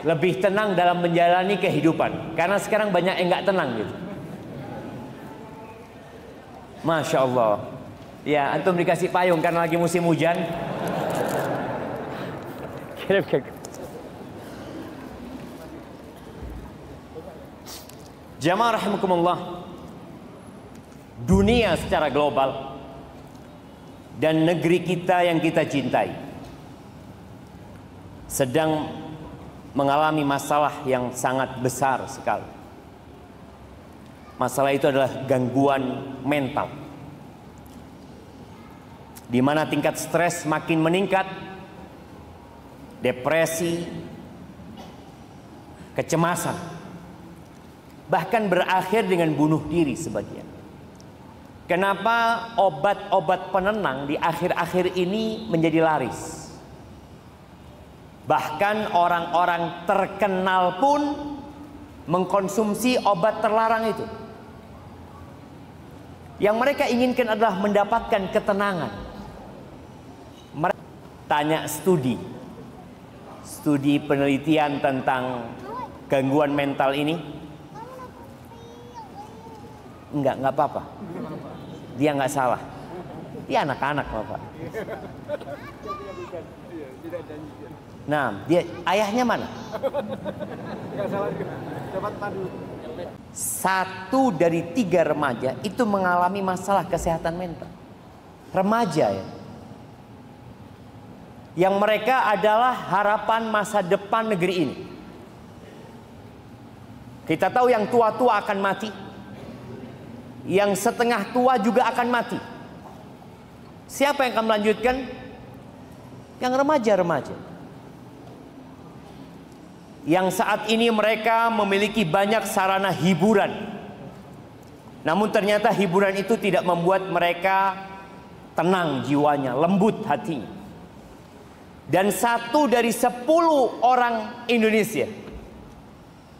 lebih tenang dalam menjalani kehidupan. Karena sekarang banyak yang nggak tenang gitu. Masya Allah. Ya, antum dikasih payung karena lagi musim hujan. Jamaah rahimakumullah, dunia secara global dan negeri kita yang kita cintai sedang mengalami masalah yang sangat besar sekali. Masalah itu adalah gangguan mental, di mana tingkat stres makin meningkat, depresi, kecemasan, bahkan berakhir dengan bunuh diri sebagian. Kenapa obat-obat penenang di akhir-akhir ini menjadi laris? Bahkan orang-orang terkenal pun mengkonsumsi obat terlarang itu. Yang mereka inginkan adalah mendapatkan ketenangan. Mereka tanya studi penelitian tentang gangguan mental ini. Enggak apa-apa. Dia nggak salah. Dia anak-anak, Bapak. Nah, dia ayahnya mana? 1 dari 3 remaja itu mengalami masalah kesehatan mental. Remaja ya. Yang mereka adalah harapan masa depan negeri ini. Kita tahu yang tua-tua akan mati. Yang setengah tua juga akan mati. Siapa yang akan melanjutkan? Yang remaja-remaja. Yang saat ini mereka memiliki banyak sarana hiburan. Namun ternyata hiburan itu tidak membuat mereka tenang jiwanya, lembut hatinya. Dan 1 dari 10 orang Indonesia,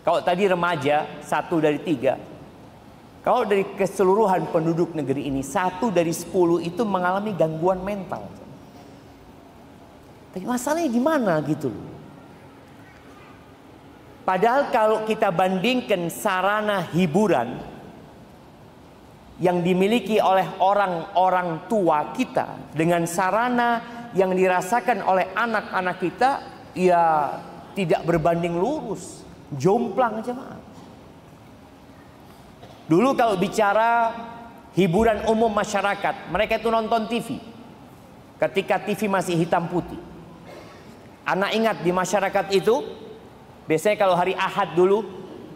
kalau tadi remaja 1 dari 3, kalau dari keseluruhan penduduk negeri ini 1 dari 10 itu mengalami gangguan mental. Tapi masalahnya di mana gitu loh. Padahal kalau kita bandingkan sarana hiburan yang dimiliki oleh orang-orang tua kita dengan sarana yang dirasakan oleh anak-anak kita, ya tidak berbanding lurus, jomplang jemaah. Dulu kalau bicara hiburan umum masyarakat, mereka itu nonton TV. Ketika TV masih hitam putih. Anak ingat di masyarakat itu, biasanya kalau hari Ahad dulu,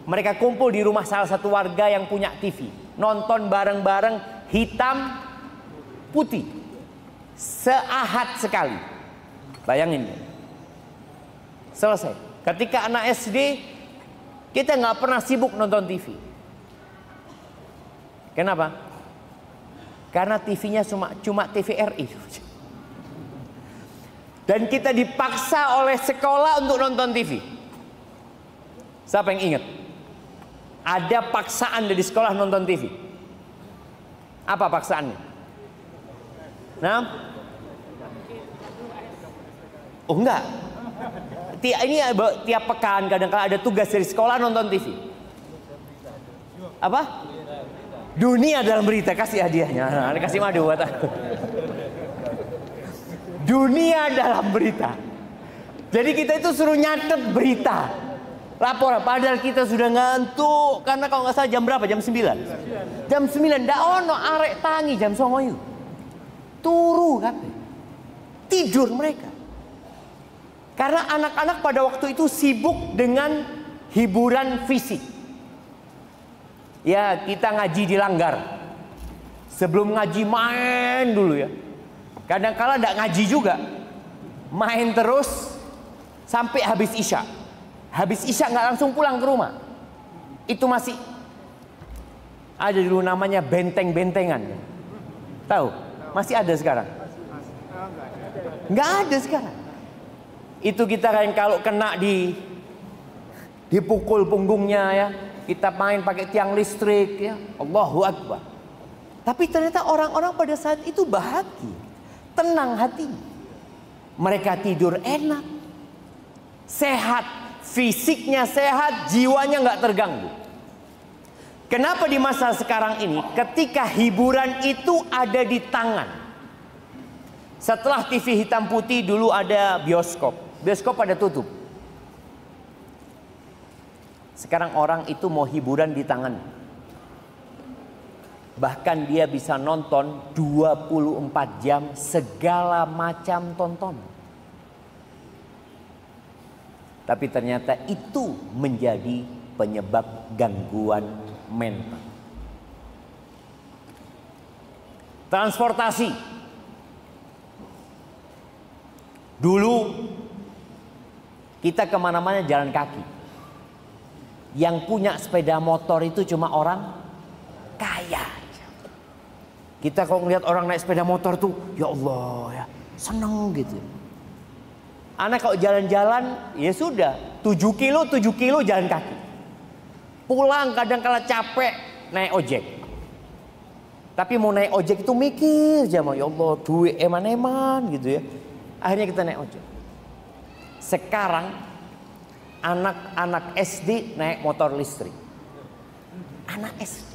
mereka kumpul di rumah salah satu warga yang punya TV. Nonton bareng-bareng hitam putih. Seahad sekali. Bayangin. Selesai. Ketika anak SD, kita nggak pernah sibuk nonton TV. Kenapa? Karena TV-nya cuma TVRI. Dan kita dipaksa oleh sekolah untuk nonton TV. Siapa yang ingat? Ada paksaan dari sekolah nonton TV. Apa paksaannya? Nah? Oh enggak. Ini tiap pekan kadang-kadang ada tugas dari sekolah nonton TV. Apa? Dunia dalam berita, kasih hadiahnya. Nah, kasih madu buat aku. Dunia dalam berita. Jadi kita itu suruh nyatet berita. Laporan, padahal kita sudah ngantuk. Karena kalau nggak salah jam berapa? Jam 9. Jam 9, ndak ono arek tangi jam 09. Turu kan. Tidur mereka. Karena anak-anak pada waktu itu sibuk dengan hiburan fisik. Ya, kita ngaji dilanggar. Sebelum ngaji main dulu ya. Kadang-kala ndak ngaji juga. Main terus sampai habis Isya. Habis Isya nggak langsung pulang ke rumah. Itu masih ada dulu namanya benteng-bentengan. Tahu? Masih ada sekarang? Nggak ada sekarang. Itu kita kan kalau kena dipukul punggungnya ya. Kita main pakai tiang listrik ya. Allahu Akbar. Tapi ternyata orang-orang pada saat itu bahagia. Tenang hatinya. Mereka tidur enak. Sehat. fisiknya sehat, jiwanya nggak terganggu. Kenapa di masa sekarang ini ketika hiburan itu ada di tangan? Setelah TV hitam putih, dulu ada bioskop. Bioskop pada tutup. Sekarang orang itu mau hiburan di tangan. Bahkan dia bisa nonton 24 jam segala macam tonton. Tapi ternyata itu menjadi penyebab gangguan mental. Transportasi. Dulu kita kemana-mana jalan kaki. Yang punya sepeda motor itu cuma orang kaya. Kita kalau ngeliat orang naik sepeda motor tuh, ya Allah ya, seneng gitu. Anak kalau jalan-jalan, ya sudah, 7 kilo jalan kaki. Pulang kadang kala capek naik ojek. Tapi mau naik ojek itu mikir aja, ya Allah duit eman-eman gitu ya. Akhirnya kita naik ojek. Sekarang anak-anak SD naik motor listrik. Anak SD.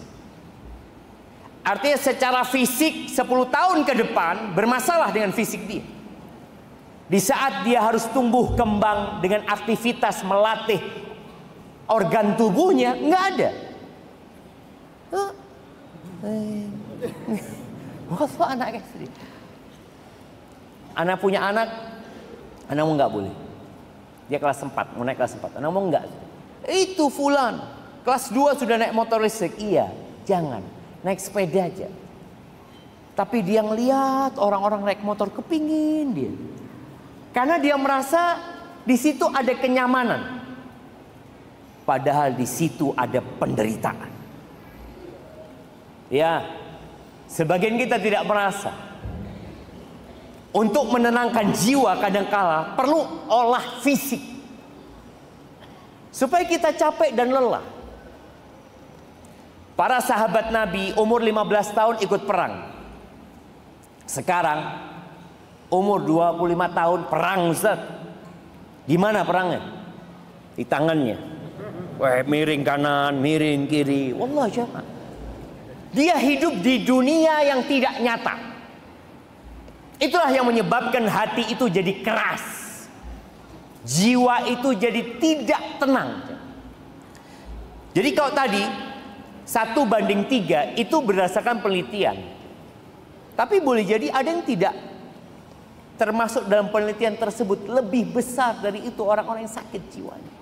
Artinya secara fisik 10 tahun ke depan bermasalah dengan fisik dia. Di saat dia harus tumbuh kembang dengan aktivitas melatih organ tubuhnya, nggak ada. Wah, anak SD. Anak punya anak mau nggak boleh. Dia kelas 4, mau naik kelas 4. Anak mau nggak. Itu fulan, kelas 2 sudah naik motor listrik. Iya, jangan. Naik sepeda aja. Tapi dia ngelihat orang-orang naik motor, kepingin dia. Karena dia merasa di situ ada kenyamanan. Padahal di situ ada penderitaan. Ya, sebagian kita tidak merasa. Untuk menenangkan jiwa kadangkala perlu olah fisik. Supaya kita capek dan lelah. Para sahabat Nabi umur 15 tahun ikut perang. Sekarang umur 25 tahun perang, Ustaz. Di mana perangnya? Di tangannya. Wah, miring kanan, miring kiri. Wallah jangan. Dia hidup di dunia yang tidak nyata. Itulah yang menyebabkan hati itu jadi keras. Jiwa itu jadi tidak tenang. Jadi kalau tadi 1:3 itu berdasarkan penelitian. Tapi boleh jadi ada yang tidak termasuk dalam penelitian tersebut. Lebih besar dari itu orang-orang yang sakit jiwanya.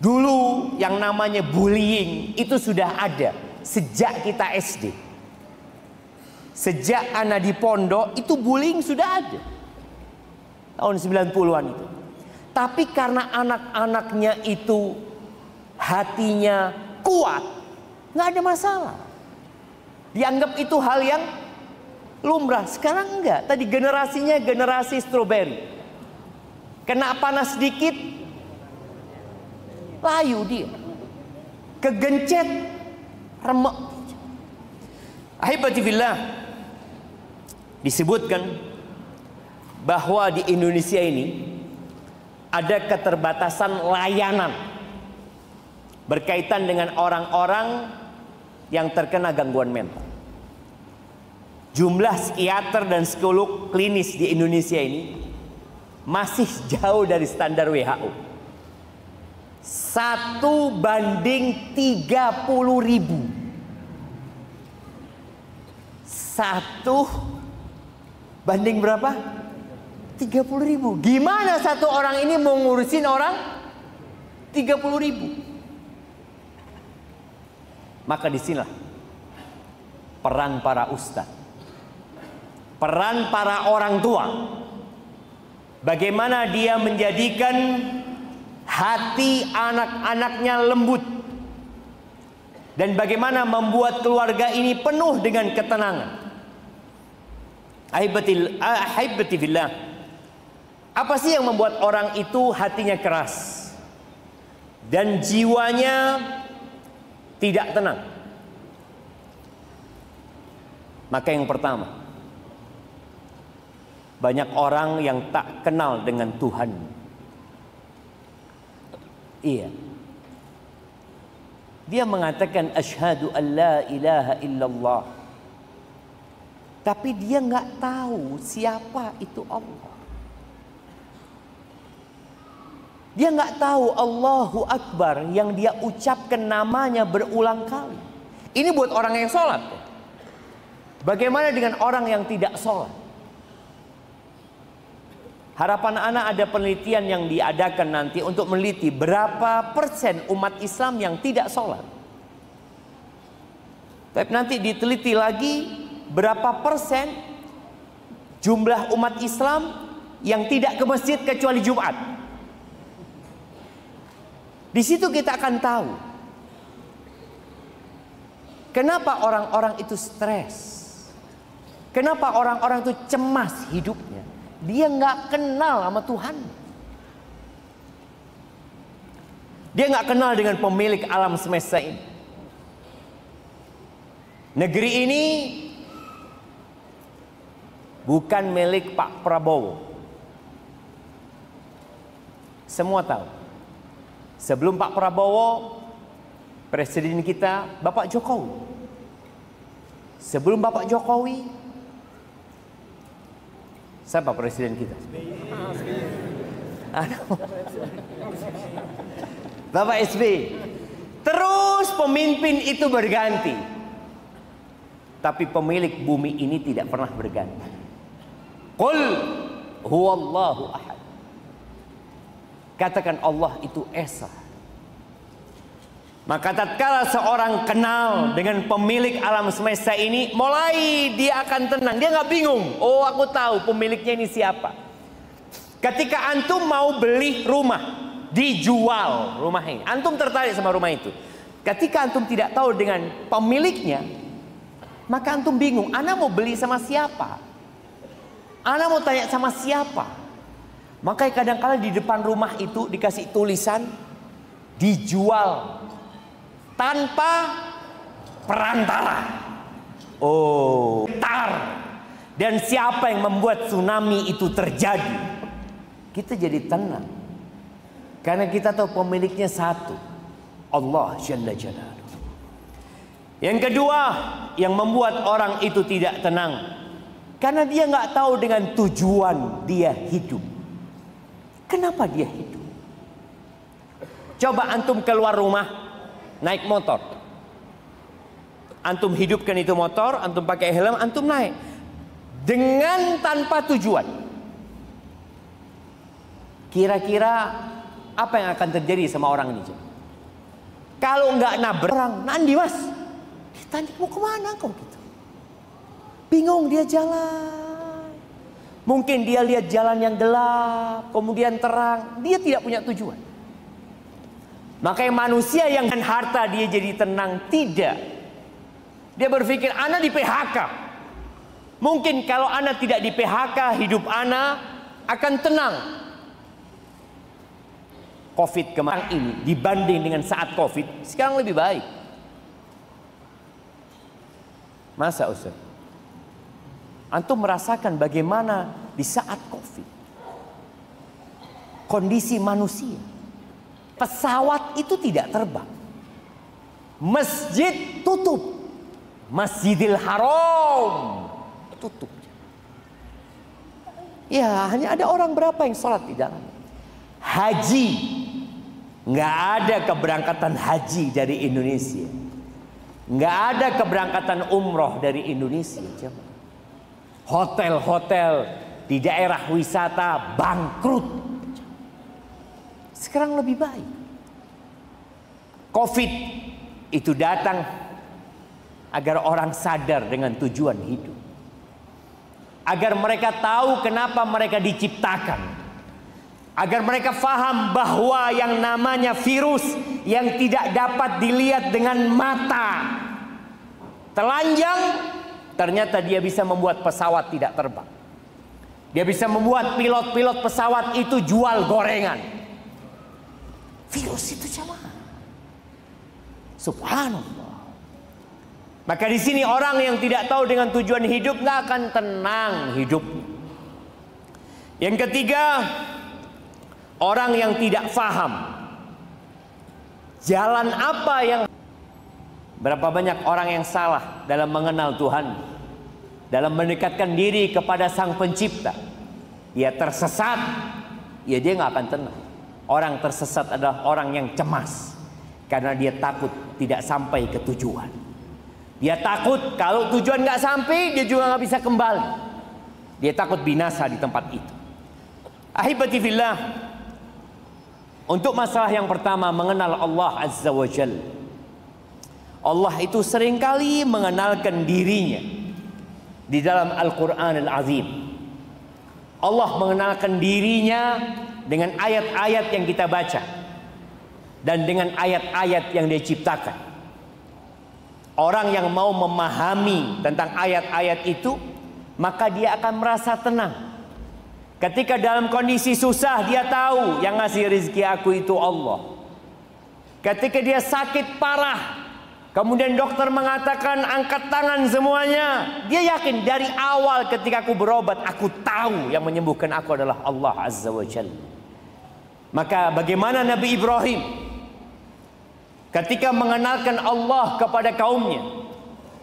Dulu yang namanya bullying itu sudah ada sejak kita SD. Sejak anak di pondok itu bullying sudah ada. Tahun 90-an itu. Tapi karena anak-anaknya itu hatinya kuat, nggak ada masalah. Dianggap itu hal yang lumrah. Sekarang enggak. Tadi generasinya generasi stroberi. Kena panas sedikit, layu dia. Kegencet, remek. Ahibati fillah, disebutkan bahwa di Indonesia ini ada keterbatasan layanan berkaitan dengan orang-orang yang terkena gangguan mental. Jumlah psikiater dan psikolog klinis di Indonesia ini masih jauh dari standar WHO. 1:30.000. 1 banding berapa? 30.000. Gimana satu orang ini mau ngurusin orang 30.000? Maka disinilah peran para ustadz, peran para orang tua. Bagaimana dia menjadikan hati anak-anaknya lembut, dan bagaimana membuat keluarga ini penuh dengan ketenangan. Ahibati fillah, apa sih yang membuat orang itu hatinya keras dan jiwanya tidak tenang? Maka yang pertama, banyak orang yang tak kenal dengan Tuhan. Iya. Dia mengatakan asyhadu an la ilaha illallah. Tapi dia nggak tahu siapa itu Allah. Dia nggak tahu Allahu Akbar yang dia ucapkan namanya berulang kali. Ini buat orang yang sholat. Bagaimana dengan orang yang tidak sholat? Harapan anak ada penelitian yang diadakan nanti untuk meneliti berapa persen umat Islam yang tidak sholat. Tapi nanti diteliti lagi berapa persen jumlah umat Islam yang tidak ke masjid kecuali Jumat. Di situ kita akan tahu kenapa orang-orang itu stres, kenapa orang-orang itu cemas hidupnya. Dia nggak kenal sama Tuhan. Dia nggak kenal dengan pemilik alam semesta ini. Negeri ini bukan milik Pak Prabowo. Semua tahu. Sebelum Pak Prabowo, presiden kita Bapak Jokowi. Sebelum Bapak Jokowi, siapa presiden kita? Bapak SBY. Terus pemimpin itu berganti. Tapi pemilik bumi ini tidak pernah berganti. Qul huwallahu ahad. Katakan Allah itu esa. Maka tatkala seorang kenal dengan pemilik alam semesta ini, mulai dia akan tenang. Dia nggak bingung. Oh, aku tahu pemiliknya ini siapa. Ketika antum mau beli rumah, dijual rumah ini, antum tertarik sama rumah itu. Ketika antum tidak tahu dengan pemiliknya, maka antum bingung. Ana mau beli sama siapa? Ana mau tanya sama siapa? Makanya kadang-kala di depan rumah itu dikasih tulisan dijual tanpa perantara. Oh, tar. Dan siapa yang membuat tsunami itu terjadi? Kita jadi tenang. Karena kita tahu pemiliknya satu, Allah Jalla Jalaluhu. Yang kedua, yang membuat orang itu tidak tenang, karena dia nggak tahu dengan tujuan dia hidup. Kenapa dia hidup? Coba antum keluar rumah naik motor. Antum hidupkan itu motor, antum pakai helm, antum naik dengan tanpa tujuan. Kira-kira apa yang akan terjadi sama orang ini? Kalau nggak nabrak orang, nanti mas, ditanya mau kemana kau gitu? Bingung dia jalan. Mungkin dia lihat jalan yang gelap, kemudian terang. Dia tidak punya tujuan. Makanya manusia yang dengan harta dia jadi tenang, tidak. Dia berpikir, ana di PHK. Mungkin kalau ana tidak di PHK, hidup ana akan tenang. Covid kemarin ini dibanding dengan saat Covid, sekarang lebih baik. Masa Ustaz? Antum merasakan bagaimana di saat Covid kondisi manusia. Pesawat itu tidak terbang. Masjid tutup. Masjidil Haram tutup. Ya, hanya ada orang berapa yang sholat di dalam. Haji, nggak ada keberangkatan haji dari Indonesia. Nggak ada keberangkatan umroh dari Indonesia. Hotel-hotel di daerah wisata bangkrut. Sekarang lebih baik. Covid itu datang agar orang sadar dengan tujuan hidup. Agar mereka tahu kenapa mereka diciptakan. Agar mereka faham bahwa yang namanya virus yang tidak dapat dilihat dengan mata telanjang, ternyata dia bisa membuat pesawat tidak terbang. Dia bisa membuat pilot-pilot pesawat itu jual gorengan. Virus itu jamaah. Subhanallah. Maka di sini orang yang tidak tahu dengan tujuan hidup nggak akan tenang hidup. Yang ketiga, orang yang tidak faham Jalan apa yang... Berapa banyak orang yang salah dalam mengenal Tuhan, dalam mendekatkan diri kepada Sang Pencipta. Ia tersesat, ya dia nggak akan tenang. Orang tersesat adalah orang yang cemas, karena dia takut tidak sampai ke tujuan. Dia takut kalau tujuan nggak sampai, dia juga nggak bisa kembali. Dia takut binasa di tempat itu. Ahibati fillah, untuk masalah yang pertama, mengenal Allah Azza wa Jalla. Allah itu seringkali mengenalkan dirinya di dalam Al-Quran Al-Azim. Allah mengenalkan dirinya dengan ayat-ayat yang kita baca dan dengan ayat-ayat yang Dia ciptakan. Orang yang mau memahami tentang ayat-ayat itu, maka dia akan merasa tenang. Ketika dalam kondisi susah, dia tahu yang ngasih rezeki aku itu Allah. Ketika dia sakit parah, kemudian dokter mengatakan angkat tangan semuanya, dia yakin dari awal ketika aku berobat, aku tahu yang menyembuhkan aku adalah Allah Azza wa Jalla. Maka bagaimana Nabi Ibrahim ketika mengenalkan Allah kepada kaumnya,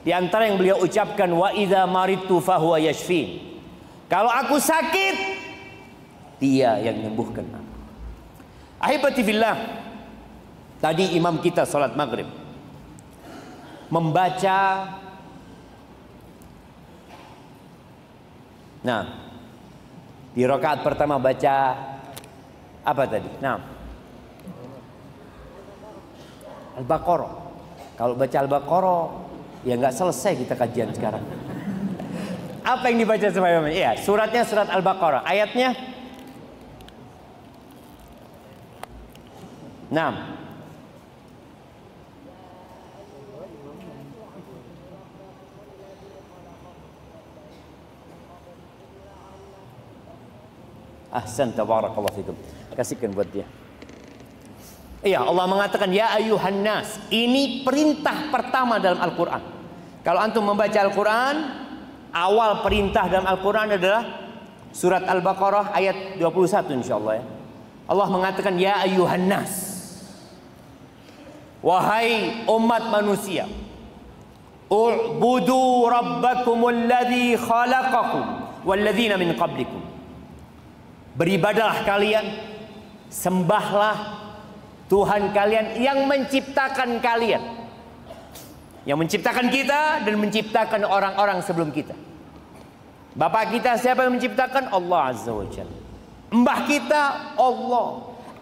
di antara yang beliau ucapkan, wa idza maridtu fahuwa yashfin. Kalau aku sakit, Dia yang menyembuhkan aku. Ahibati fillah, tadi imam kita salat maghrib membaca, nah, di rakaat pertama baca apa tadi? Nah, Al-Baqarah. Kalau baca Al-Baqarah, ya nggak selesai kita kajian sekarang. Apa yang dibaca sama imam? Iya, suratnya surat Al-Baqarah. Ayatnya 6. Ahsan, tabarakallah fikum. Kasihkan buat dia. Iya, Allah mengatakan ya ayuhan nas. Ini perintah pertama dalam Al-Quran. Kalau antum membaca Al-Quran, awal perintah dalam Al-Quran adalah surat Al-Baqarah ayat 21 insyaallah ya. Allah mengatakan ya ayuhan nas. Wahai umat manusia, u'budu rabbakumul ladzi khalaqakum walladzina min qablikum. Beribadahlah kalian, sembahlah Tuhan kalian yang menciptakan kalian, yang menciptakan kita dan menciptakan orang-orang sebelum kita. Bapak kita siapa yang menciptakan? Allah Azza wa Jalla. Mbah kita Allah,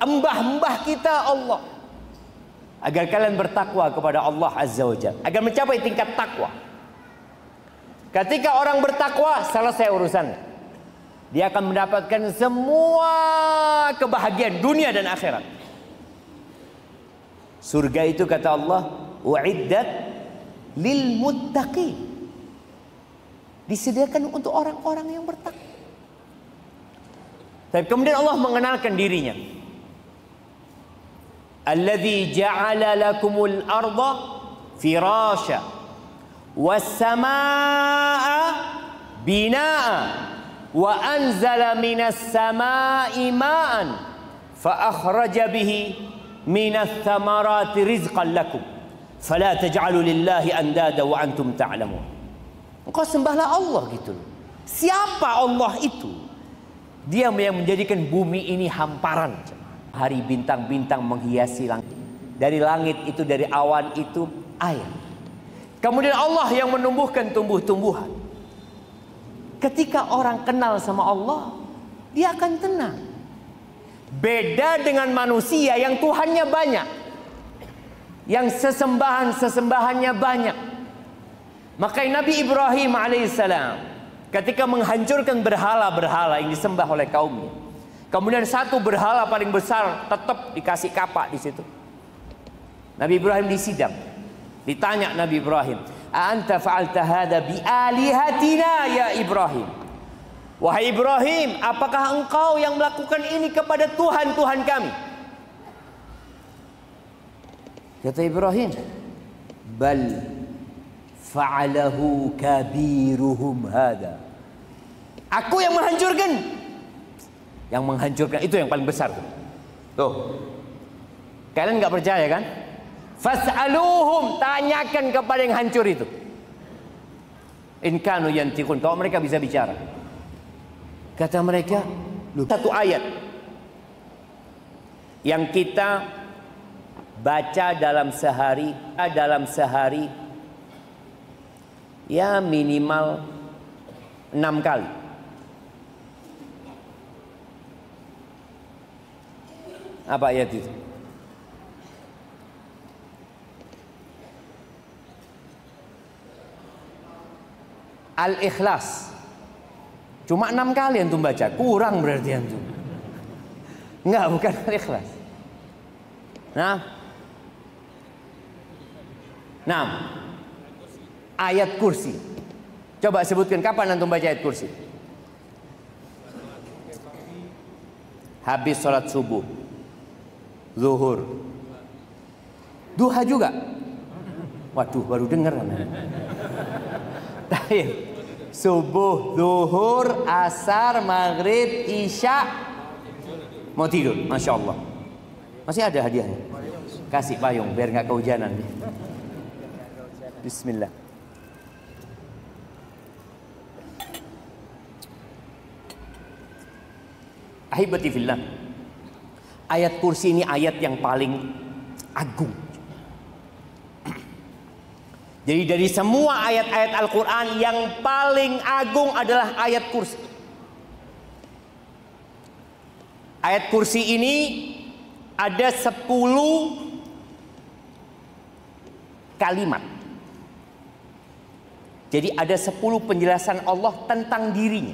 mbah-mbah kita Allah. Agar kalian bertakwa kepada Allah Azza wa Jalla, agar mencapai tingkat takwa. Ketika orang bertakwa, selesai urusan. Dia akan mendapatkan semua kebahagiaan dunia dan akhirat. Surga itu kata Allah, uiddat lil muttaqin. Disediakan untuk orang-orang yang bertakwa. Tapi kemudian Allah mengenalkan dirinya. Alladzi ja'ala lakumul arda firasha was samaa'a binaa'a wa anzala minas samaa'i ma'an fa akhraja bihi minas thamarati rizqan lakum fala taj'alu lillahi andada wa antum ta'lamun. Engkau sembahlah Allah gitu loh. Siapa Allah itu? Dia yang menjadikan bumi ini hamparan. Hari bintang-bintang menghiasi langit. Dari langit itu, dari awan itu air. Kemudian Allah yang menumbuhkan tumbuh-tumbuhan. Ketika orang kenal sama Allah, dia akan tenang. Beda dengan manusia yang Tuhannya banyak, yang sesembahannya banyak. Makanya Nabi Ibrahim alaihissalam ketika menghancurkan berhala-berhala yang disembah oleh kaumnya, kemudian satu berhala paling besar tetap dikasih kapak di situ. Nabi Ibrahim disidang, ditanya Nabi Ibrahim, "Anta fa'alta hadza bi alihatina ya Ibrahim?" Wahai Ibrahim, apakah engkau yang melakukan ini kepada Tuhan-Tuhan kami? Kata Ibrahim, "Bal fa'alahu kabiruhum hadza." Aku yang menghancurkan. Yang menghancurkan itu yang paling besar. Tuh. Kalian nggak percaya kan? Fas'aluhum, tanyakan kepada yang hancur itu. In kanu yantiqun, kalau mereka bisa bicara. Kata mereka, satu ayat yang kita baca dalam sehari ya minimal 6 kali. Apa ayat itu? Al-Ikhlas. Cuma 6 kali antum baca, kurang berarti antum. Enggak, bukan Al-Ikhlas. Nah, ayat kursi. Coba sebutkan kapan antum baca ayat kursi? Habis sholat subuh, zuhur, duha juga. Waduh, baru dengar. Subuh, zuhur, asar, maghrib, isya, mau tidur. Masya Allah. Masih ada hadiahnya. Kasih payung biar nggak kehujanan. Bismillah. Ahibati fillah. Ayat kursi ini ayat yang paling agung. Jadi dari semua ayat-ayat Al-Quran yang paling agung adalah ayat kursi. Ayat kursi ini ada 10 kalimat. Jadi ada 10 penjelasan Allah tentang dirinya.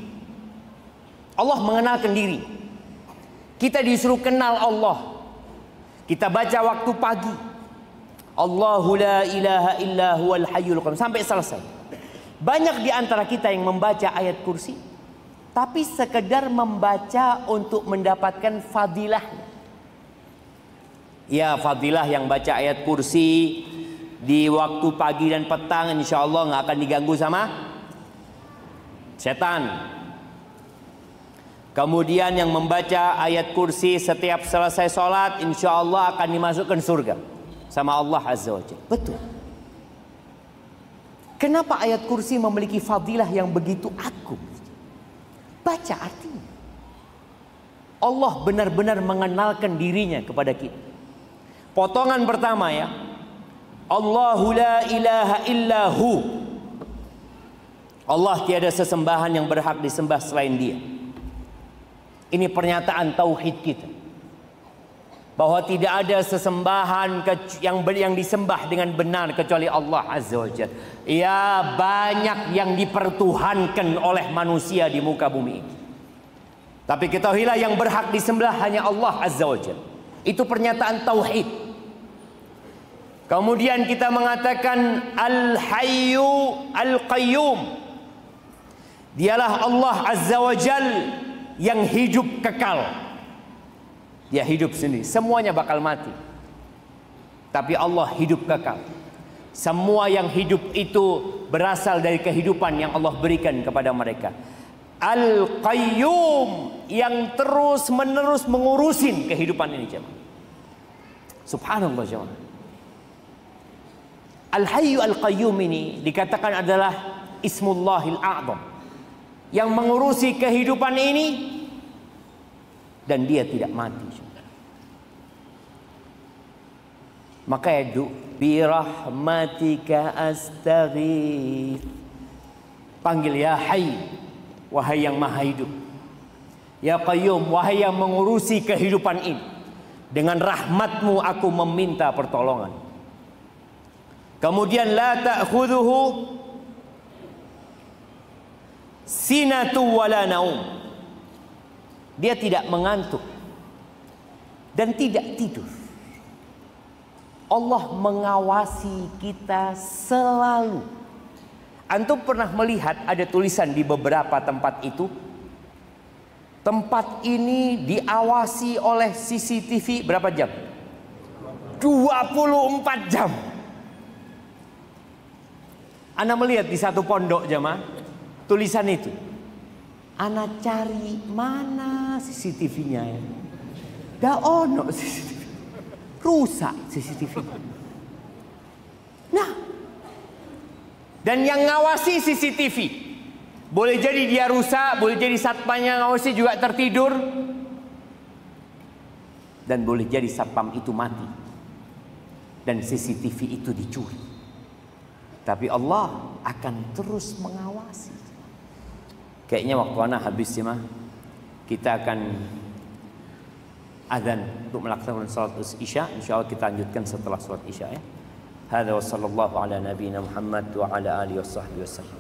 Allah mengenalkan diri. Kita disuruh kenal Allah. Kita baca waktu pagi. Allahu la ilaha illa huwal hayyul qayyum sampai selesai. Banyak di antara kita yang membaca ayat kursi tapi sekedar membaca untuk mendapatkan fadilah. Ya, fadilah yang baca ayat kursi di waktu pagi dan petang insya Allah nggak akan diganggu sama setan. Kemudian yang membaca ayat kursi setiap selesai sholat insya Allah akan dimasukkan surga sama Allah Azza wa Jalla. Betul. Kenapa ayat kursi memiliki fadilah yang begitu agung? Baca artinya. Allah benar-benar mengenalkan dirinya kepada kita. Potongan pertama ya. Allahu la ilaha illahu. Allah tiada sesembahan yang berhak disembah selain Dia. Ini pernyataan tauhid kita. Bahwa tidak ada sesembahan yang disembah dengan benar kecuali Allah Azza wa Jalla. Ya, banyak yang dipertuhankan oleh manusia di muka bumi ini. Tapi ketahuilah yang berhak disembah hanya Allah Azza wa Jalla. Itu pernyataan tauhid. Kemudian kita mengatakan Al-Hayyu Al-Qayyum. Dialah Allah Azza wa Jalla yang hidup kekal. Dia hidup sendiri, semuanya bakal mati. Tapi Allah hidup kekal. Semua yang hidup itu berasal dari kehidupan yang Allah berikan kepada mereka. Al-Qayyum, yang terus menerus mengurusin kehidupan ini jemaah. Subhanallah jemaah. Al-Hayyu Al-Qayyum ini dikatakan adalah Ismullahil A'zam, yang mengurusi kehidupan ini dan Dia tidak mati. Maka ya bi rahmatika astaghith. Panggil ya Hayy, wahai yang maha hidup. Ya Qayyum, wahai yang mengurusi kehidupan ini. Dengan rahmatmu aku meminta pertolongan. Kemudian la ta'khudhuhu sinatu wala naum. Dia tidak mengantuk dan tidak tidur. Allah mengawasi kita selalu. Antum pernah melihat ada tulisan di beberapa tempat itu, tempat ini diawasi oleh CCTV berapa jam? 24 jam. Anda melihat di satu pondok jemaah tulisan itu. Ana cari mana CCTV-nya ya. Dah ono CCTV. Rusak CCTV. Dan yang ngawasi CCTV, boleh jadi dia rusak, boleh jadi satpam yang ngawasi juga tertidur, dan boleh jadi satpam itu mati dan CCTV itu dicuri. Tapi Allah akan terus mengawasi. Kayaknya waktu anak habis ya mah, kita akan azan untuk melaksanakan salat Isya. Insyaallah kita lanjutkan setelah salat Isya ya. Hadza wa sallallahu ala nabiyyina Muhammad wa ala alihi washabbihi wasallam.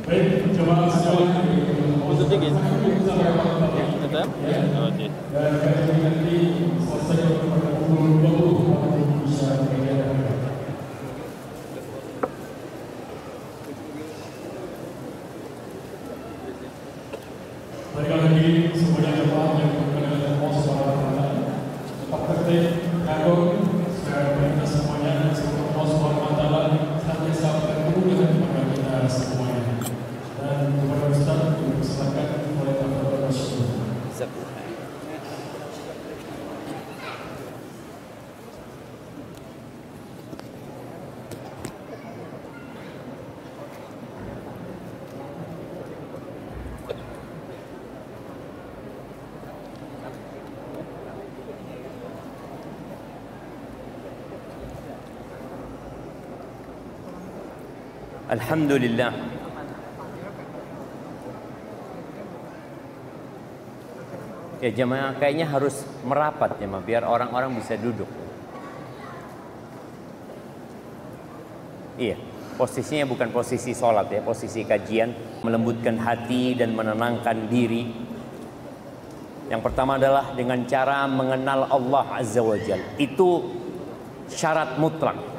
Baik, jemaah sekalian, untuk dingin. Betul? Oke. Dan kajian nanti selesai pada pukul 20 bisa kegiatan. Balik lagi semuanya jemaah yang berkenan dengan Allah Subhanahu wa taala. Tetap tertib, takut, saya minta semuanya semoga Allah Subhanahu wa taala senantiasa berkenan kepada kita semuanya. Dan kepada Ustaz untuk dipersilakan oleh Bapak Masyur. Alhamdulillah. Ya jemaah kayaknya harus merapat ya, biar orang-orang bisa duduk. Iya, posisinya bukan posisi sholat ya, posisi kajian, melembutkan hati dan menenangkan diri. Yang pertama adalah dengan cara mengenal Allah Azza wa Jalla. Itu syarat mutlak.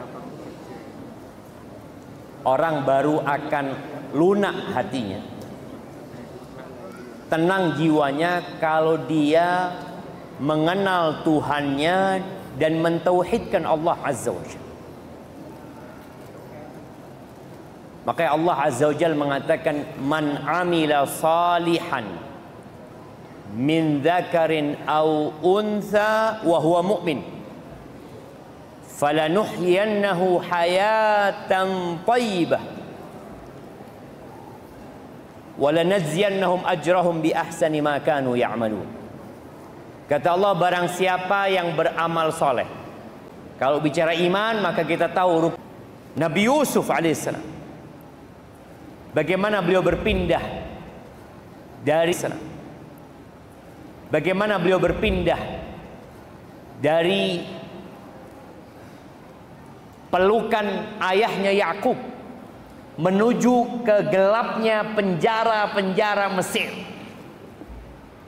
Orang baru akan lunak hatinya, tenang jiwanya kalau dia mengenal Tuhannya dan mentauhidkan Allah Azza wa Jalla. Makanya Allah Azza wa Jalla mengatakan, man amila salihan min dzakarin aw untha wa huwa mu'min falanuhyiyannahu hayatan thayyibah walanajziyannahum ajrahum bi ahsani ma kanu ya'malun. Kata Allah, barang siapa yang beramal soleh. Kalau bicara iman, maka kita tahu Nabi Yusuf alaihissalam, bagaimana beliau berpindah dari sana, bagaimana beliau berpindah dari pelukan ayahnya Yakub menuju ke gelapnya penjara-penjara Mesir.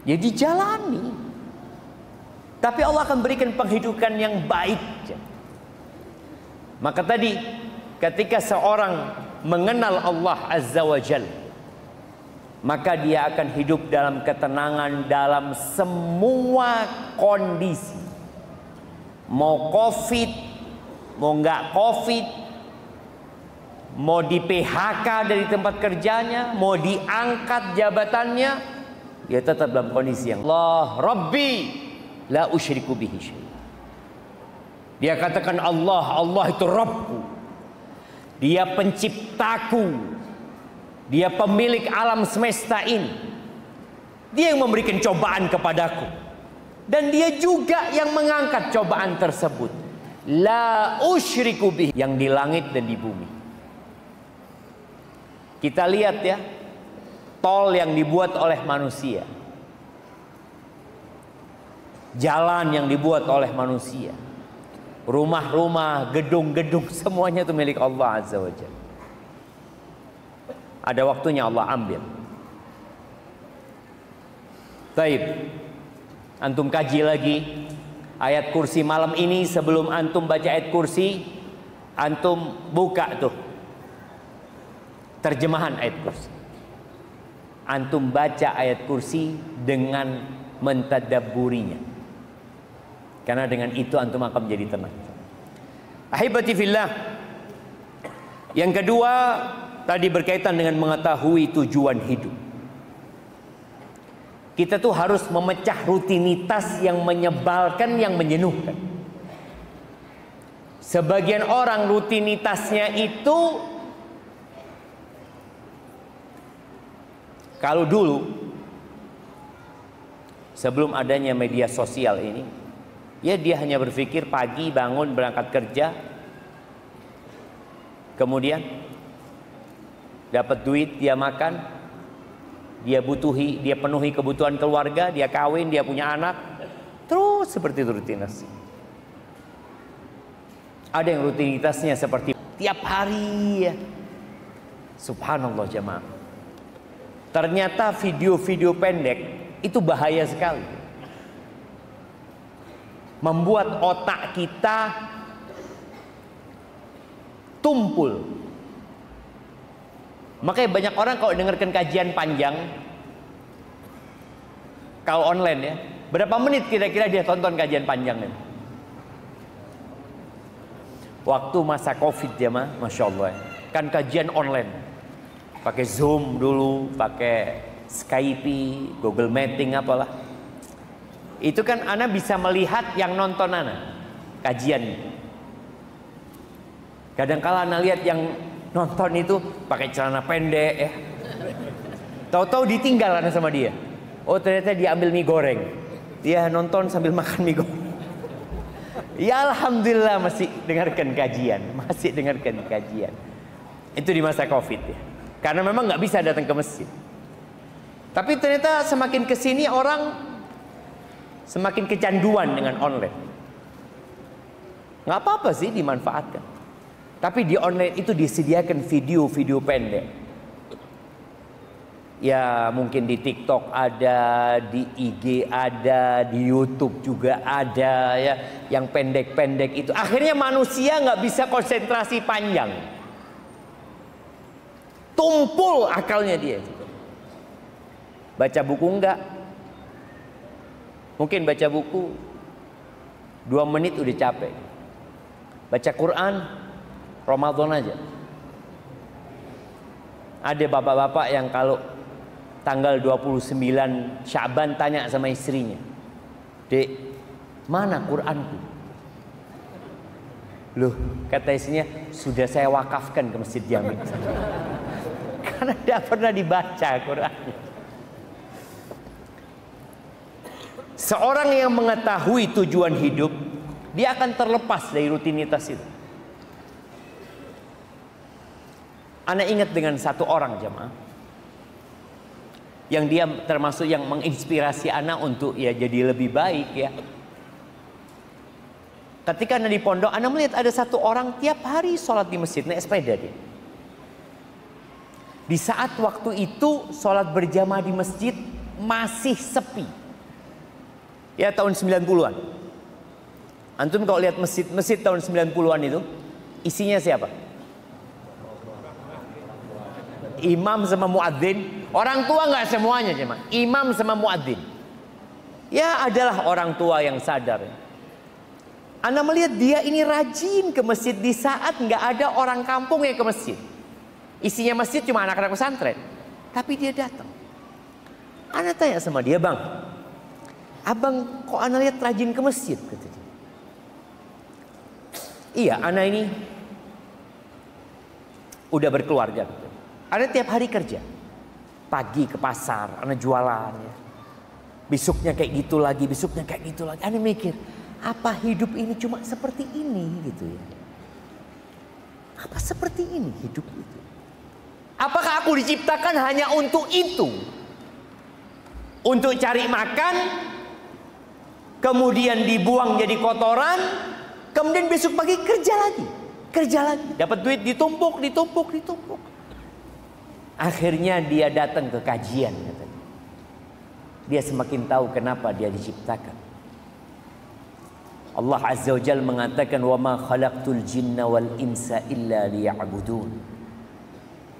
Ya dijalani. Tapi Allah akan berikan penghidupan yang baik. Maka tadi ketika seorang mengenal Allah Azza wa Jalla, maka dia akan hidup dalam ketenangan dalam semua kondisi. Mau Covid, mau nggak Covid, mau di PHK dari tempat kerjanya, mau diangkat jabatannya, dia tetap dalam kondisi yang Allah Rabbi la usyriku bihi syai'an. Dia katakan Allah itu Rabbku, dia penciptaku, dia pemilik alam semesta ini. Dia yang memberikan cobaan kepadaku. Dan dia juga yang mengangkat cobaan tersebut. La usyriku bih, yang di langit dan di bumi. Kita lihat ya, tol yang dibuat oleh manusia, jalan yang dibuat oleh manusia, rumah-rumah, gedung-gedung, semuanya itu milik Allah Azza wa Jalla. Ada waktunya Allah ambil. Baik, antum kaji lagi ayat kursi malam ini. Sebelum antum baca ayat kursi, antum buka tuh terjemahan ayat kursi. Antum baca ayat kursi dengan mentadabburinya, karena dengan itu antum akan menjadi tenang. Ahibati fillah. Yang kedua tadi berkaitan dengan mengetahui tujuan hidup. Kita tuh harus memecah rutinitas yang menyebalkan, yang menjenuhkan. Sebagian orang rutinitasnya itu, kalau dulu sebelum adanya media sosial ini, ya dia hanya berpikir pagi bangun berangkat kerja, kemudian dapat duit, dia makan, dia penuhi kebutuhan keluarga, dia kawin, dia punya anak, terus seperti itu rutinitas. Ada yang rutinitasnya seperti tiap hari ya. Subhanallah jemaah. Ternyata video-video pendek itu bahaya sekali. Membuat otak kita tumpul. Makanya banyak orang kalau dengarkan kajian panjang, kalau online ya, berapa menit kira-kira dia tonton kajian panjang ini? Waktu masa Covid ya, Masya Allah ya. Kan kajian online, pakai Zoom dulu, pakai Skype, Google Meeting apalah. Itu kan Ana bisa melihat yang nonton Ana kajian. Kadang-kala Ana lihat yang nonton itu pakai celana pendek ya. Tahu-tahu ditinggal Ana sama dia. Oh ternyata dia ambil mie goreng. Dia nonton sambil makan mie goreng. Ya alhamdulillah masih dengarkan kajian, Itu di masa Covid ya. Karena memang nggak bisa datang ke masjid. Tapi ternyata semakin kesini orang semakin kecanduan dengan online. Nggak apa-apa sih dimanfaatkan. Tapi di online itu disediakan video-video pendek. Ya mungkin di TikTok ada, di IG ada, di YouTube juga ada ya. Yang pendek-pendek itu. Akhirnya manusia nggak bisa konsentrasi panjang. Tumpul akalnya dia. Baca buku enggak. Mungkin baca buku 2 menit udah capek. Baca Quran Ramadan aja. Ada bapak-bapak yang kalau tanggal 29 Sya'ban tanya sama istrinya, "Dek, mana Quranku?" Loh, kata istrinya, "Sudah saya wakafkan ke Masjid Jami." Karena tidak pernah dibaca Qurannya. Seorang yang mengetahui tujuan hidup, dia akan terlepas dari rutinitas itu. Ana ingat dengan satu orang jemaah, yang dia termasuk yang menginspirasi Ana untuk ya jadi lebih baik ya. Ketika Ana di pondok, Ana melihat ada satu orang tiap hari sholat di masjid, naik sepeda dia. Di saat waktu itu sholat berjamaah di masjid masih sepi. Ya tahun 90-an. Antum kalau lihat masjid tahun 90-an itu isinya siapa? Imam sama muadzin. Orang tua nggak semuanya cuma imam sama muadzin. Ya adalah orang tua yang sadar. Anda melihat dia ini rajin ke masjid di saat nggak ada orang kampung yang ke masjid. Isinya masjid cuma anak-anak pesantren. Tapi dia datang. Anda tanya sama dia, "Bang, abang kok Anda lihat rajin ke masjid?" Kata dia. "Iya, Anda ini udah berkeluarga. Anda tiap hari kerja. Pagi ke pasar, Anda jualan ya. Besoknya kayak gitu lagi, besoknya kayak gitu lagi. Ana mikir, apa hidup ini cuma seperti ini gitu ya? Apa seperti ini hidup itu? Apakah aku diciptakan hanya untuk itu? Untuk cari makan, kemudian dibuang jadi kotoran, kemudian besok pagi kerja lagi. Kerja lagi, dapat duit ditumpuk. Akhirnya dia datang ke kajian katanya. Dia semakin tahu kenapa dia diciptakan. Allah Azza wa Jalla mengatakan, "Wa ma khalaqtul jinna wal insa illa liya'budun."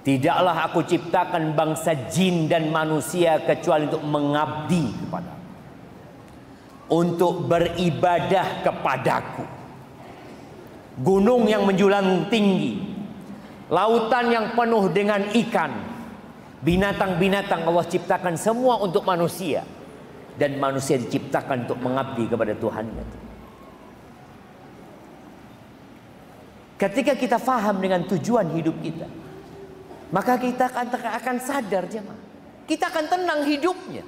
Tidaklah aku ciptakan bangsa jin dan manusia kecuali untuk mengabdi kepada aku, untuk beribadah kepadaku. Gunung yang menjulang tinggi, lautan yang penuh dengan ikan, binatang-binatang Allah ciptakan semua untuk manusia, dan manusia diciptakan untuk mengabdi kepada Tuhannya. Ketika kita faham dengan tujuan hidup kita, maka kita akan sadar jemaah, kita akan tenang hidupnya.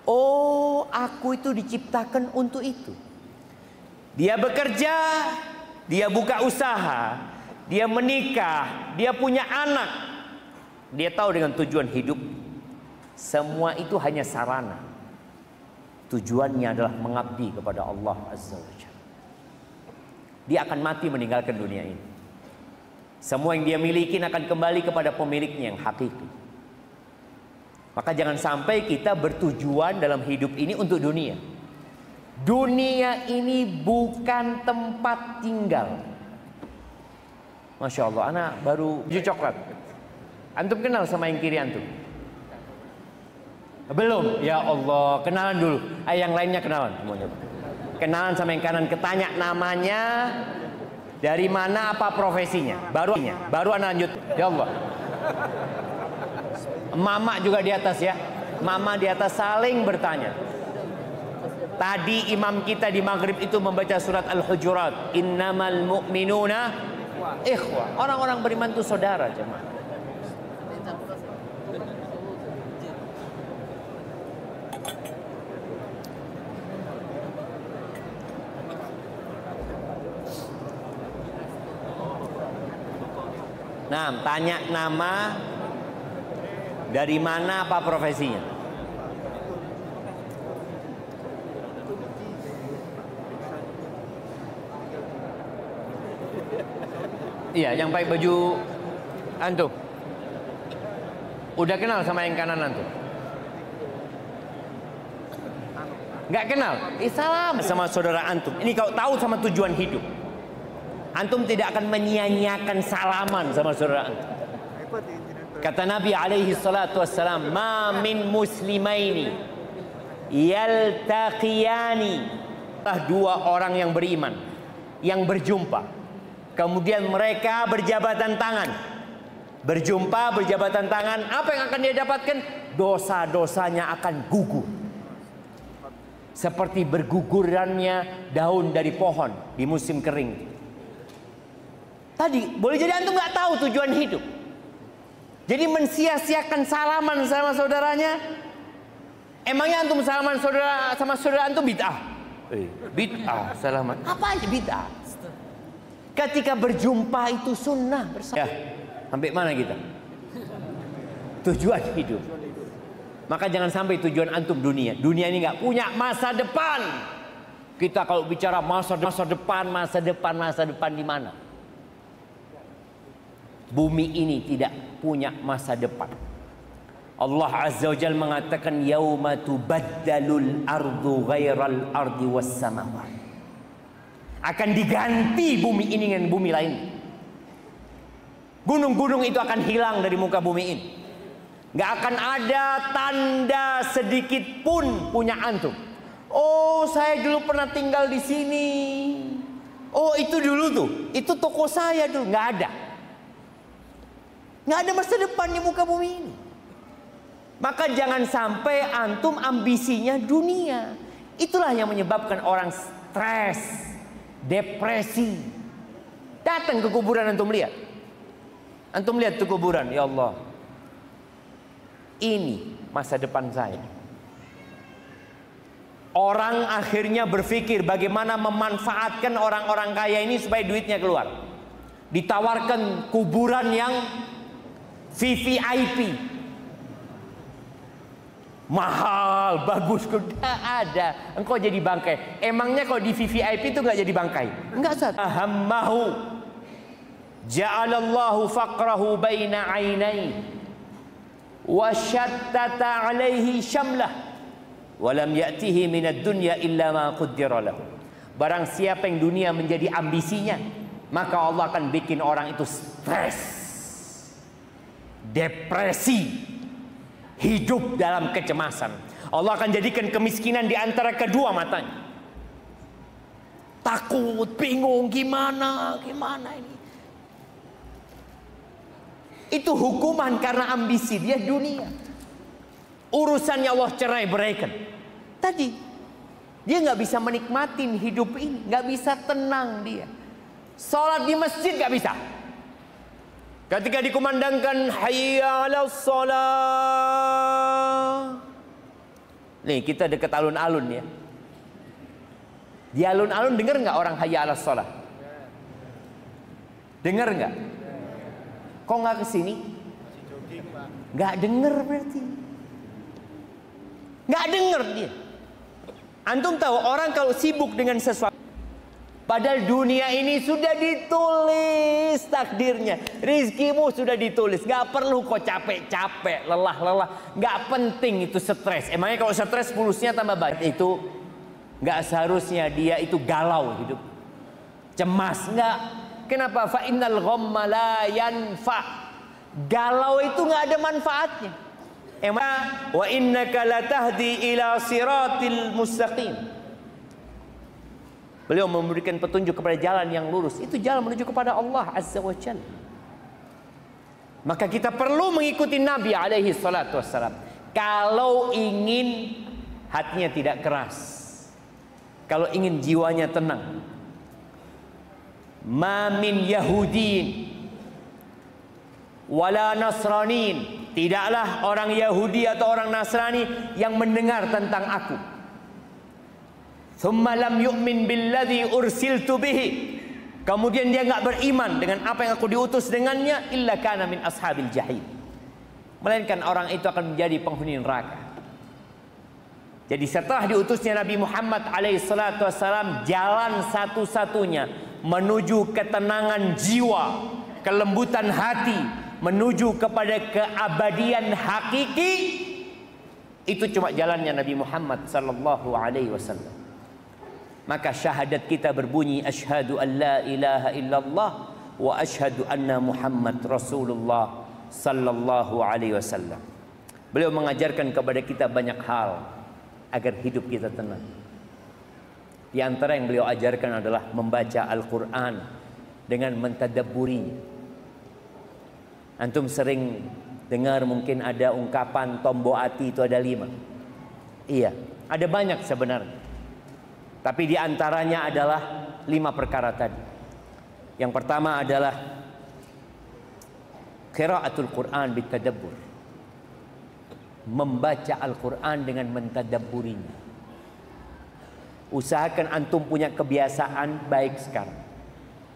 Oh, aku itu diciptakan untuk itu. Dia bekerja, dia buka usaha, dia menikah, dia punya anak. Dia tahu dengan tujuan hidup. Semua itu hanya sarana. Tujuannya adalah mengabdi kepada Allah Azza wa Jalla. Dia akan mati meninggalkan dunia ini. Semua yang dia miliki akan kembali kepada pemiliknya yang hakiki. Maka jangan sampai kita bertujuan dalam hidup ini untuk dunia. Dunia ini bukan tempat tinggal. Masya Allah, anak baru baju coklat. Antum kenal sama yang kiri antum? Belum? Ya Allah, kenalan dulu. Yang lainnya kenalan semuanya. Kenalan sama yang kanan, ketanya namanya, dari mana, apa profesinya. Baru anak lanjut. Ya Allah. Mama juga di atas ya. Mama di atas saling bertanya. Tadi imam kita di maghrib itu membaca surat Al-Hujurat. Innamal mu'minuna ikhwah. Orang-orang beriman itu saudara jemaah. Nah, tanya nama, dari mana, apa profesinya. Iya, yang pakai baju antum. Udah kenal sama yang kanan antum? Nggak kenal? Salam sama saudara antum. Ini kalau tahu sama tujuan hidup, antum tidak akan menyia-nyiakan salaman sama saudara antum. Kata Nabi alaihi salatu wassalam, "Ma min muslimaini yaltaqiyani." Dua orang yang beriman yang berjumpa, kemudian mereka berjabatan tangan. Berjumpa, berjabatan tangan, apa yang akan dia dapatkan? Dosa-dosanya akan gugur. Seperti bergugurannya daun dari pohon di musim kering. Tadi boleh jadi antum nggak tahu tujuan hidup. Jadi mensia-siakan salaman sama saudaranya. Emangnya antum salaman sama saudara antum bid'ah? Bid'ah salaman. Apa aja bid'ah? Ketika berjumpa itu sunnah bersama. Ya, sampai mana kita? Tujuan hidup. Maka jangan sampai tujuan antum dunia. Dunia ini nggak punya masa depan. Kita kalau bicara masa depan di mana? Bumi ini tidak punya masa depan. Allah Azza wa Jalla mengatakan, yauma tubaddalul ardu ghairal ardi was samawat. Akan diganti bumi ini dengan bumi lain. Gunung-gunung itu akan hilang dari muka bumi ini. Gak akan ada tanda sedikit pun punya antum. Oh, saya dulu pernah tinggal di sini. Oh, itu dulu tuh. Itu toko saya dulu. Gak ada. Nggak ada masa depan di muka bumi ini. Maka jangan sampai antum ambisinya dunia. Itulah yang menyebabkan orang stres, depresi. Datang ke kuburan antum lihat. Antum lihat tuh kuburan, ya Allah. Ini masa depan saya. Orang akhirnya berpikir bagaimana memanfaatkan orang-orang kaya ini supaya duitnya keluar. Ditawarkan kuburan yang VVIP, mahal, bagus, tidak ada. Engkau jadi bangkai. Emangnya kalau di VVIP itu nggak jadi bangkai? Enggak, Ustaz. Ahammahu ja'alallahu faqrahu baina ainai wa syattata alaihi syamlah walam ya'tihi minad dunya illa ma qaddara lahu. Barang siapa yang dunia menjadi ambisinya, maka Allah akan bikin orang itu stres, depresi, hidup dalam kecemasan. Allah akan jadikan kemiskinan di antara kedua matanya. Takut, bingung, gimana ini. Itu hukuman karena ambisi dia dunia. Urusannya Allah cerai beraikan. Tadi dia nggak bisa menikmatin hidup ini, nggak bisa tenang dia. Sholat di masjid nggak bisa. Ketika dikumandangkan hayya 'alas shalah. Nih kita dekat alun-alun ya. Di alun-alun dengar nggak orang hayya 'alas shalah? Dengar nggak? Kok nggak kesini? Nggak denger berarti. Nggak denger dia. Antum tahu orang kalau sibuk dengan sesuatu, padahal dunia ini sudah ditulis takdirnya, rizkimu sudah ditulis, nggak perlu kok capek-capek, lelah-lelah, nggak penting itu stres. Emangnya kalau stres pulusnya tambah banyak? Itu nggak seharusnya dia itu galau hidup, cemas, nggak. Kenapa? Fa innal ghamma la yanfa. Galau itu nggak ada manfaatnya. Wa innaka latahdi ila siratil mustaqim. Beliau memberikan petunjuk kepada jalan yang lurus. Itu jalan menuju kepada Allah Azza wa Jalla. Maka kita perlu mengikuti Nabi alaihi salatu wassalam. Kalau ingin hatinya tidak keras, kalau ingin jiwanya tenang. Ma min Yahudin wala Nasranin, tidaklah orang Yahudi atau orang Nasrani yang mendengar tentang aku, thumma lam yu'min billadzi ursiltu bihi, kemudian dia enggak beriman dengan apa yang aku diutus dengannya, illa kana min ashabil jahim, melainkan orang itu akan menjadi penghuni neraka. Jadi setelah diutusnya Nabi Muhammad alaihi salatu wassalam, jalan satu-satunya menuju ketenangan jiwa, kelembutan hati, menuju kepada keabadian hakiki, itu cuma jalannya Nabi Muhammad sallallahu alaihi wasallam. Maka syahadat kita berbunyi asyhadu an la ilaha illallah wa asyhadu anna Muhammad Rasulullah sallallahu alaihi wasallam. Beliau mengajarkan kepada kita banyak hal agar hidup kita tenang. Di antara yang beliau ajarkan adalah membaca Al-Quran dengan mentadabburinya. Antum sering dengar mungkin ada ungkapan tombo ati itu ada 5. Iya, ada banyak sebenarnya. Tapi di antaranya adalah 5 perkara tadi. Yang pertama adalah qiraatul Quran bitadabbur. Membaca Al-Quran dengan mentadabburinya. Usahakan antum punya kebiasaan baik sekarang.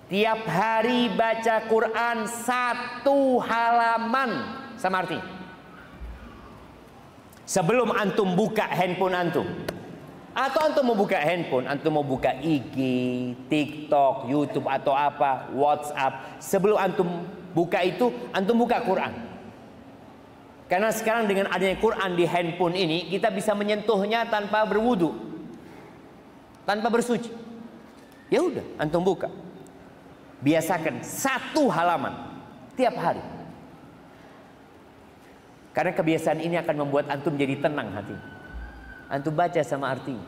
Tiap hari baca Quran 1 halaman sama artinya. Sebelum antum buka handphone antum. Atau antum mau buka handphone, antum mau buka IG, TikTok, YouTube atau apa, WhatsApp. Sebelum antum buka itu, antum buka Quran. Karena sekarang dengan adanya Quran di handphone ini, kita bisa menyentuhnya tanpa berwudu, tanpa bersuci. Ya udah, antum buka. Biasakan 1 halaman tiap hari. Karena kebiasaan ini akan membuat antum jadi tenang hati. Antum baca sama artinya.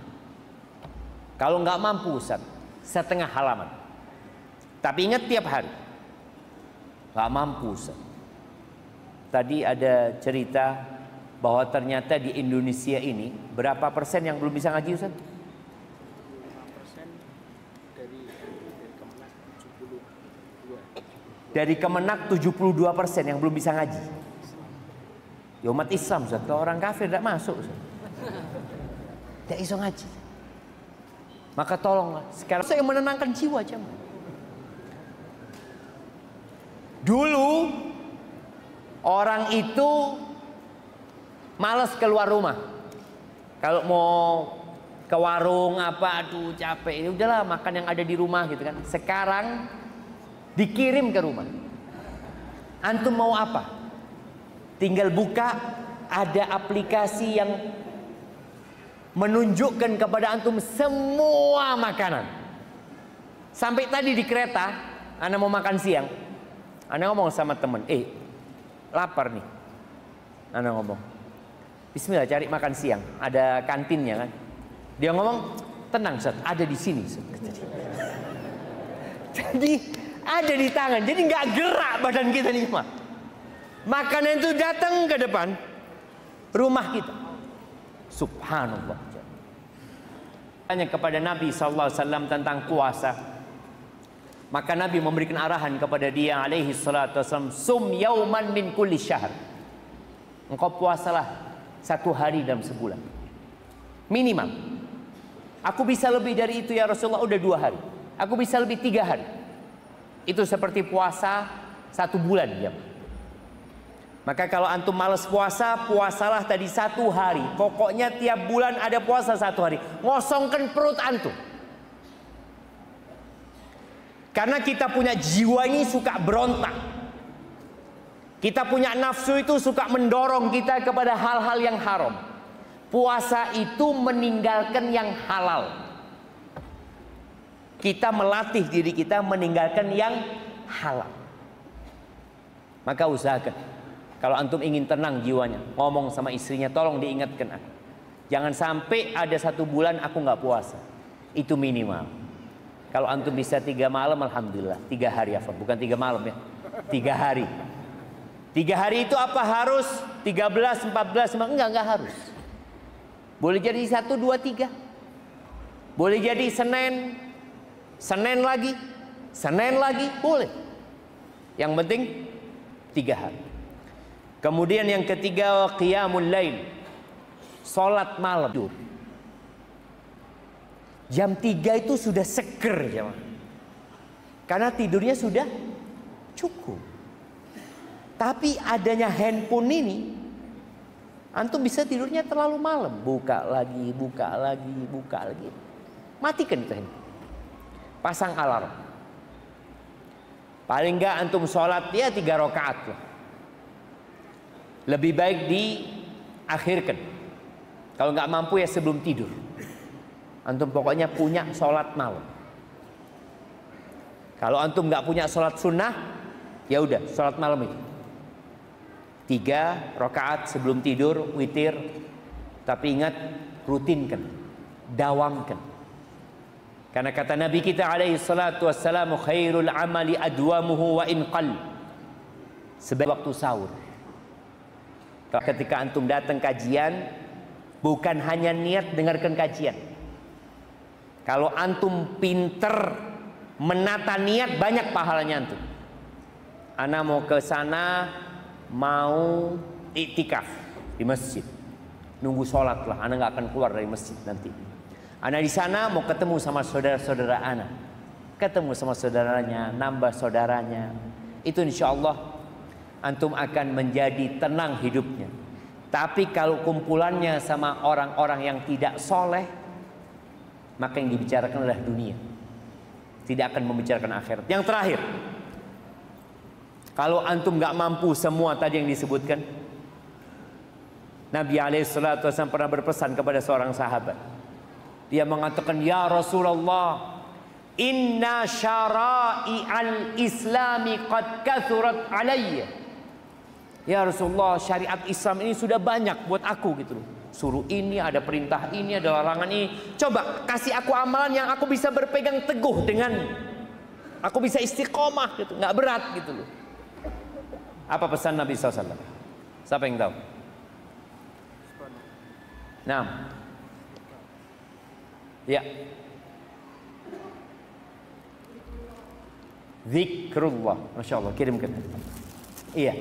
Kalau nggak mampu, Ustaz, 1/2 halaman. Tapi ingat tiap hari. Nggak mampu, Ustaz. Tadi ada cerita bahwa ternyata di Indonesia ini berapa persen yang belum bisa ngaji, Ustaz? 5% dari Kemenak 72. Dari Kemenak 72% yang belum bisa ngaji. Ya umat Islam, Ustaz. Kalau orang kafir tidak masuk, Ustaz. Tidak iso ngaji. Maka tolonglah sekarang saya menenangkan jiwa jemaah. Dulu orang itu malas keluar rumah. Kalau mau ke warung apa, aduh capek, udahlah makan yang ada di rumah gitu kan. Sekarang dikirim ke rumah. Antum mau apa? Tinggal buka, ada aplikasi yang menunjukkan kepada antum semua makanan. Sampai tadi di kereta, Anda mau makan siang, Anda ngomong sama temen, lapar nih. Anda ngomong, bismillah cari makan siang, ada kantinnya kan. Dia ngomong, tenang Ustaz, ada di sini Ustaz. Jadi ada di tangan, jadi nggak gerak badan kita nih mah. Makanan itu datang ke depan rumah kita. Subhanallah. Tanya kepada Nabi SAW tentang puasa, maka Nabi memberikan arahan kepada dia alaihi salatu wasallam, sum yauman min kulli syahr. Engkau puasalah 1 hari dalam sebulan minimal. Aku bisa lebih dari itu ya Rasulullah, udah 2 hari. Aku bisa lebih 3 hari. Itu seperti puasa 1 bulan ya. Maka kalau antum malas puasa, puasalah tadi 1 hari. Pokoknya tiap bulan ada puasa 1 hari. Ngosongkan perut antum. Karena kita punya jiwa ini suka berontak. Kita punya nafsu itu suka mendorong kita kepada hal-hal yang haram. Puasa itu meninggalkan yang halal. Kita melatih diri kita meninggalkan yang halal. Maka usahakan, kalau antum ingin tenang jiwanya, ngomong sama istrinya, tolong diingatkan aku. Jangan sampai ada 1 bulan aku nggak puasa. Itu minimal. Kalau antum bisa 3 malam, alhamdulillah. 3 hari, bukan 3 malam ya. 3 hari. 3 hari itu apa harus 13, 14? Enggak harus. Boleh jadi 1, 2, 3. Boleh jadi Senin lagi, boleh. Yang penting 3 hari. Kemudian yang ketiga, qiyamul lail. Salat malam. Jam 3 itu sudah seger ya. Karena tidurnya sudah cukup. Tapi adanya handphone ini, antum bisa tidurnya terlalu malam, buka lagi. Matikan itu handphone. Pasang alarm. Paling enggak antum sholat ya 3 rakaat lah. Lebih baik diakhirkan. Kalau nggak mampu ya sebelum tidur. Antum pokoknya punya sholat malam. Kalau antum nggak punya sholat sunnah, ya udah sholat malam itu 3 rakaat sebelum tidur, witir. Tapi ingat, rutinkan, dawamkan. Karena kata Nabi kita alaihi salatu wassalamu, khairul amali adwamuhu wa in qall. Sebagai waktu sahur. Ketika antum datang kajian, bukan hanya niat dengarkan kajian. Kalau antum pinter menata niat, banyak pahalanya antum. Ana mau ke sana, mau iktikaf di masjid. Nunggu sholat lah, ana nggak akan keluar dari masjid nanti. Ana di sana mau ketemu sama saudara-saudara ana, ketemu sama saudaranya, nambah saudaranya. Itu insya Allah antum akan menjadi tenang hidupnya. Tapi kalau kumpulannya sama orang-orang yang tidak soleh, maka yang dibicarakan adalah dunia, tidak akan membicarakan akhirat. Yang terakhir, kalau antum nggak mampu semua tadi yang disebutkan, Nabi alaihissalatu wasallam pernah berpesan kepada seorang sahabat. Dia mengatakan, ya Rasulullah, inna syara'i'al islami qad kathurat alayya. Ya Rasulullah, syariat Islam ini sudah banyak buat aku gitu loh. Suruh ini, ada perintah ini, ada larangan ini. Coba kasih aku amalan yang aku bisa berpegang teguh dengan, aku bisa istiqomah gitu, nggak berat gitu loh. Apa pesan Nabi SAW? Siapa yang tahu? Nah, ya, zikrullah. Masya Allah, kirimkan. Iya,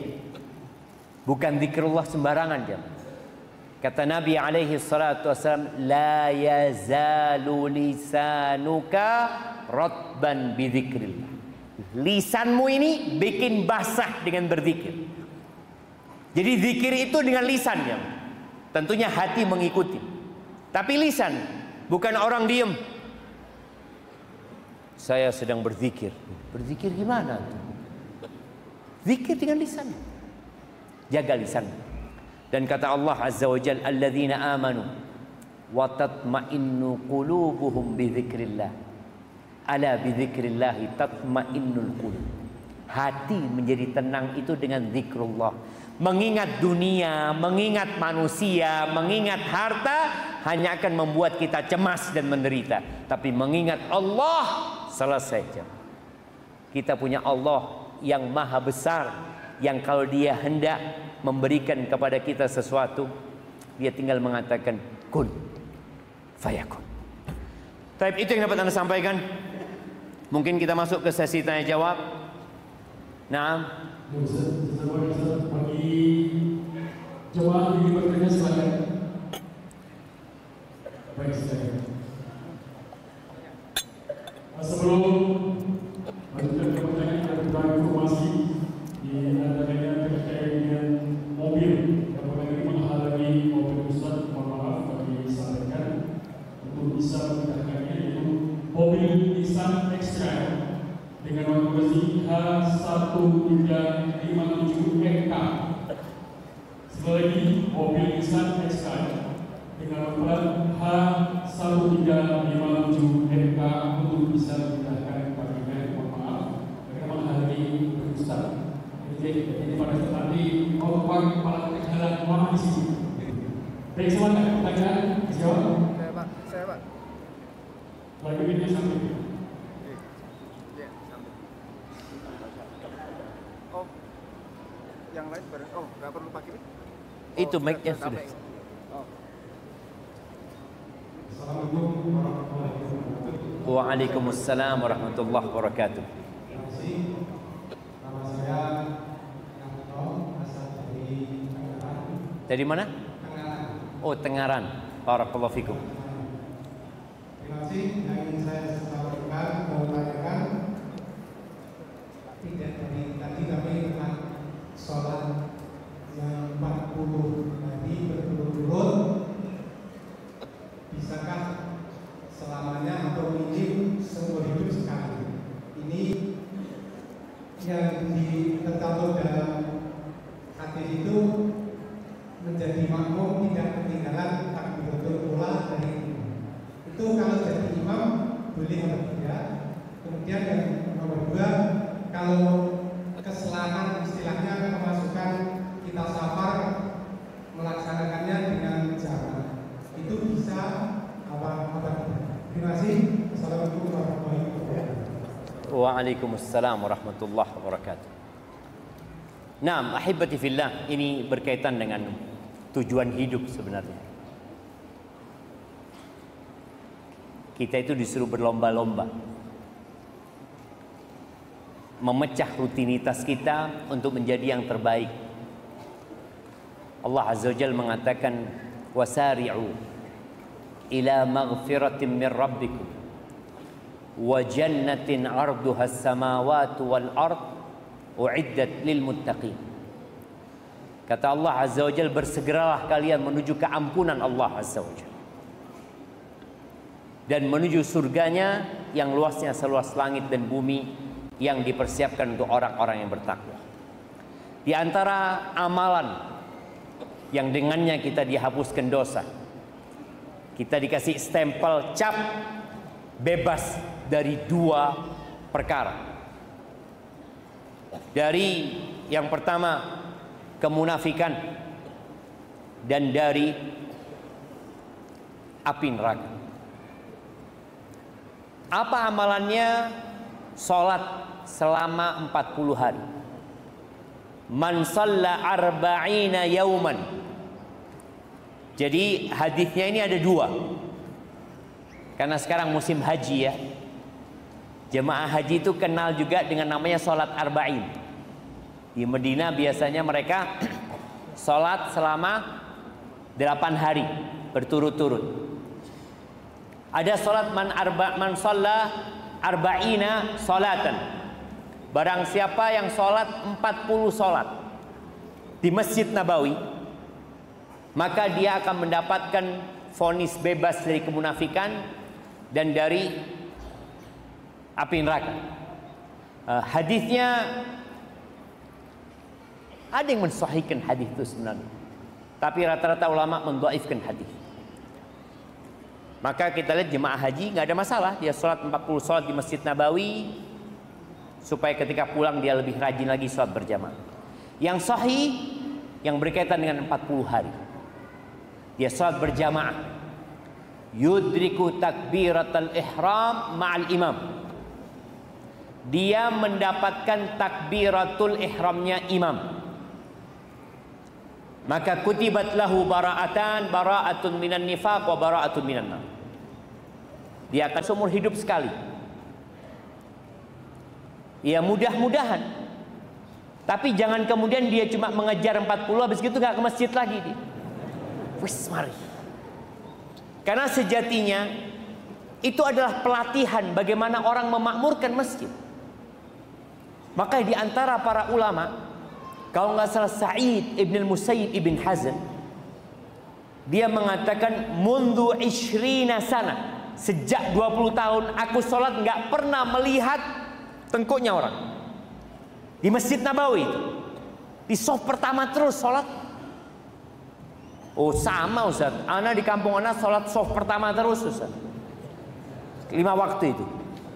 bukan zikrullah sembarangan jam. Kata Nabi alaihi salatu wassalam, la yazalu lisanuka ratban bidzikrillah. Lisanmu ini bikin basah dengan berzikir. Jadi zikir itu dengan lisannya. Tentunya hati mengikuti. Tapi lisan, bukan orang diem. Saya sedang berzikir. Berzikir gimana? Zikir dengan lisan. Jaga lisan. Dan kata Allah Azza wa Jalla, alladzina amanu wa tatma'innu qulubuhum bi dzikrillah. Ala bi dzikrillah tatma'innul qulub. Hati menjadi tenang itu dengan zikrullah. Mengingat dunia, mengingat manusia, mengingat harta hanya akan membuat kita cemas dan menderita. Tapi mengingat Allah, selesai. Kita punya Allah yang maha besar, yang kalau dia hendak memberikan kepada kita sesuatu, dia tinggal mengatakan kun fayakun. Tapi itu yang dapat Anda sampaikan. Mungkin kita masuk ke sesi tanya jawab. Nah, bagi jemaah yang ingin bertanya silakan. Baik, silakan. Sebelum lanjutkan ke pertanyaan, ada beberapa informasi di antaranya terkait dengan mobil yang mengalami menghalangi mobil Ustaz. Mohon maaf bagi sampaikan untuk bisa menggunakannya, yaitu mobil Nissan X-Trail dengan nomor polisi H1357EK. Sekali lagi, mobil Nissan X-Trail dengan nomor H1357EK untuk bisa digunakan paginya. Mohon maaf karena menghalangi Ustaz. Jadi pada saat nanti korban kepala jalan mohon di sini. Baik, silakan pertanyaan dijawab. Saya Pak. Lagi ini sampai. Ya, sampai. Oh, yang lain bareng. Oh, nggak perlu pakai mic. itu mic-nya sudah. Oh. Assalamualaikum warahmatullahi wabarakatuh. Waalaikumsalam warahmatullahi wabarakatuh. Terima kasih. Nama saya Anton, asal dari Tangerang. Dari mana? Tangerang. Oh, Tengaran. Barakallahu fikum. Terima kasih. Yang ingin saya sampaikan, mau tanyakan, tidak dari tadi kami tentang sholat yang 40 hari berturut-turut, bisakah selamanya atau minim seumur hidup sekali? Ini yang tercantum dalam hadis itu menjadi makmum tidak ketinggalan takbiratul ula dari imam. Itu kalau jadi imam boleh atau tidak? Kemudian yang nomor 2, kalau keselamatan istilahnya kemasukan kita safar melaksanakannya dengan jamaah itu bisa apa tidak? Terima kasih. Assalamualaikum warahmatullahi wabarakatuh. Waalaikumsalam warahmatullahi wabarakatuh. Naam, ahibati fillah, ini berkaitan dengan tujuan hidup sebenarnya. Kita itu disuruh berlomba-lomba memecah rutinitas kita untuk menjadi yang terbaik. Allah Azza wa Jalla mengatakan, wasari'u ila maghfiratin min rabbikum wa jannatin 'arduha as-samawati wal ard u'iddat lil muttaqin. Kata Allah Azza wa Jalla, bersegeralah kalian menuju keampunan Allah Azza wa Jalla dan menuju surganya yang luasnya seluas langit dan bumi, yang dipersiapkan untuk orang-orang yang bertakwa. Di antara amalan yang dengannya kita dihapuskan dosa, kita dikasih stempel cap bebas dari 2 perkara. Dari yang pertama kemunafikan, dan dari api neraka. Apa amalannya? Salat selama 40 hari. Man shalla arba'ina yauman. Jadi hadisnya ini ada 2. Karena sekarang musim haji ya. Jemaah haji itu kenal juga dengan namanya salat arba'in. Di Madinah biasanya mereka salat selama 8 hari berturut-turut. Ada salat man shalla arba'ina salatan. Barang siapa yang salat 40 salat di Masjid Nabawi, maka dia akan mendapatkan vonis bebas dari kemunafikan dan dari api neraka. Hadisnya ada yang mensahihkan hadis itu sebenarnya, tapi rata-rata ulama mendhaifkan hadis. Maka kita lihat jemaah haji nggak ada masalah, dia sholat 40 sholat di Masjid Nabawi supaya ketika pulang dia lebih rajin lagi sholat berjamaah. Yang sahih yang berkaitan dengan 40 hari, dia sholat berjamaah, yudriku takbiratul ihram ma'al imam. Dia mendapatkan takbiratul ihramnya imam. Maka kutibat lahu bara'atun minan nifaq wa bara'atun minan nar. Dia akan seumur hidup sekali. Ya mudah-mudahan. Tapi jangan kemudian dia cuma mengejar 40 habis gitu gak ke masjid lagi dia. Wis mari. Karena sejatinya itu adalah pelatihan bagaimana orang memakmurkan masjid. Maka di antara para ulama, kalau nggak salah Sa'id ibn al-Musayyib ibn Hazm, dia mengatakan mundu 20 sana, sejak 20 tahun aku sholat nggak pernah melihat tengkuknya orang di Masjid Nabawi. Di shaf pertama terus sholat. Oh sama Ustaz, ana di kampung ana sholat shaf pertama terus Ustaz, 5 waktu itu.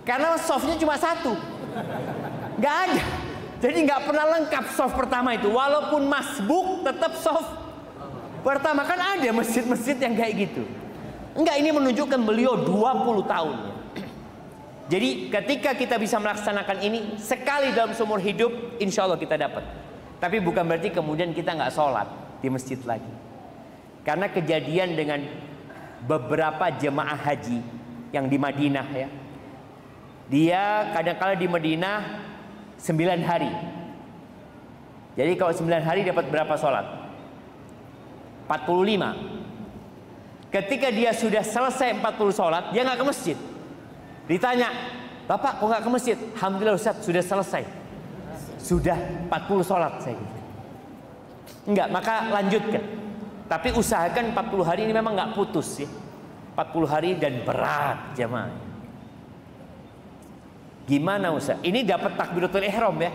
Karena shafnya cuma satu, nggak ada. Jadi nggak pernah lengkap shaf pertama itu. Walaupun masbuk tetap shaf pertama. Kan ada masjid-masjid yang kayak gitu. Enggak, ini menunjukkan beliau 20 tahun. Jadi ketika kita bisa melaksanakan ini sekali dalam seumur hidup, insya Allah kita dapat. Tapi bukan berarti kemudian kita nggak sholat di masjid lagi. Karena kejadian dengan beberapa jemaah haji yang di Madinah ya, dia kadang-kala di Madinah 9 hari. Jadi kalau 9 hari dapat berapa sholat? 45. Ketika dia sudah selesai 40 sholat, dia nggak ke masjid. Ditanya, Bapak kok nggak ke masjid? Alhamdulillah Ustaz, sudah selesai. Sudah 40 sholat saya. Enggak, maka lanjutkan. Tapi usahakan 40 hari ini memang nggak putus ya. 40 hari dan berat jamaah. Gimana Ustaz? Ini dapat takbiratul ihram ya.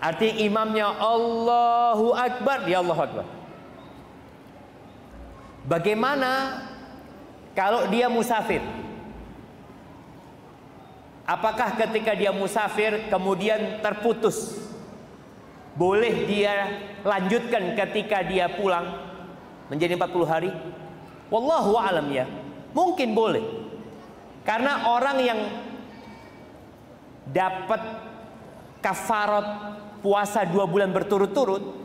Artinya imamnya Allahu Akbar, ya Allahu Akbar. Bagaimana kalau dia musafir? Apakah ketika dia musafir kemudian terputus, boleh dia lanjutkan ketika dia pulang menjadi 40 hari? Wallahu a'lam ya. Mungkin boleh. Karena orang yang dapat kafarat puasa 2 bulan berturut-turut,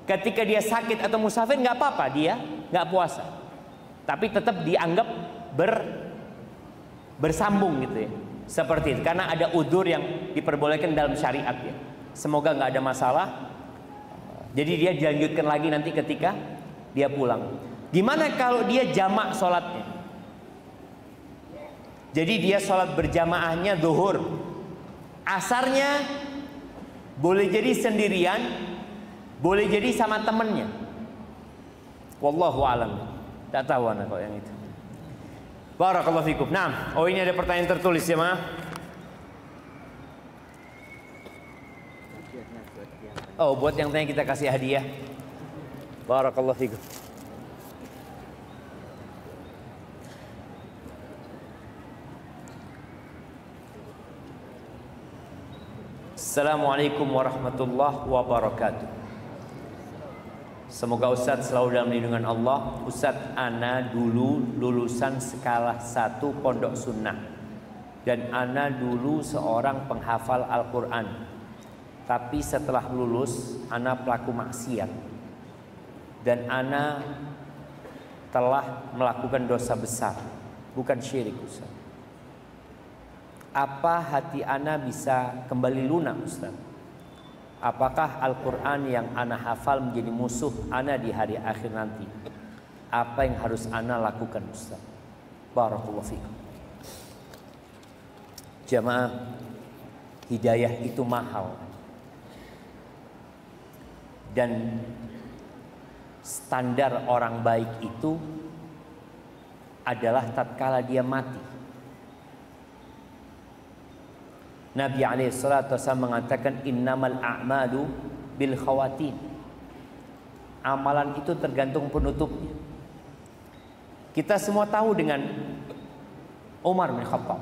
ketika dia sakit atau musafir nggak apa-apa, dia nggak puasa, tapi tetap dianggap bersambung gitu ya, seperti itu. Karena ada udzur yang diperbolehkan dalam syariat ya. Semoga nggak ada masalah. Jadi dia dilanjutkan lagi nanti ketika dia pulang. Gimana kalau dia jamak sholatnya? Jadi dia sholat berjamaahnya zuhur, asarnya boleh jadi sendirian, boleh jadi sama temennya. Wallahu alam. Tak tahu anak kok yang itu. Barakallahu fikum. Nah, oh ini ada pertanyaan tertulis ya, Ma. Oh, buat yang tanya kita kasih hadiah. Barakallahu fikum. Assalamualaikum warahmatullahi wabarakatuh. Semoga Ustadz selalu dalam lindungan Allah. Ustadz, ana dulu lulusan skala 1 Pondok Sunnah, dan ana dulu seorang penghafal Al-Quran. Tapi setelah lulus, ana pelaku maksiat, dan ana telah melakukan dosa besar, bukan syirik Ustadz. Apa hati ana bisa kembali lunak Ustaz? Apakah Al-Quran yang ana hafal menjadi musuh ana di hari akhir nanti? Apa yang harus ana lakukan, Ustaz? Barakallahu fikum. Jamaah, hidayah itu mahal. Dan standar orang baik itu adalah tatkala dia mati. Nabi SAW mengatakan innamal a'malu bil khawatim. Amalan itu tergantung penutupnya. Kita semua tahu dengan Umar bin Khattab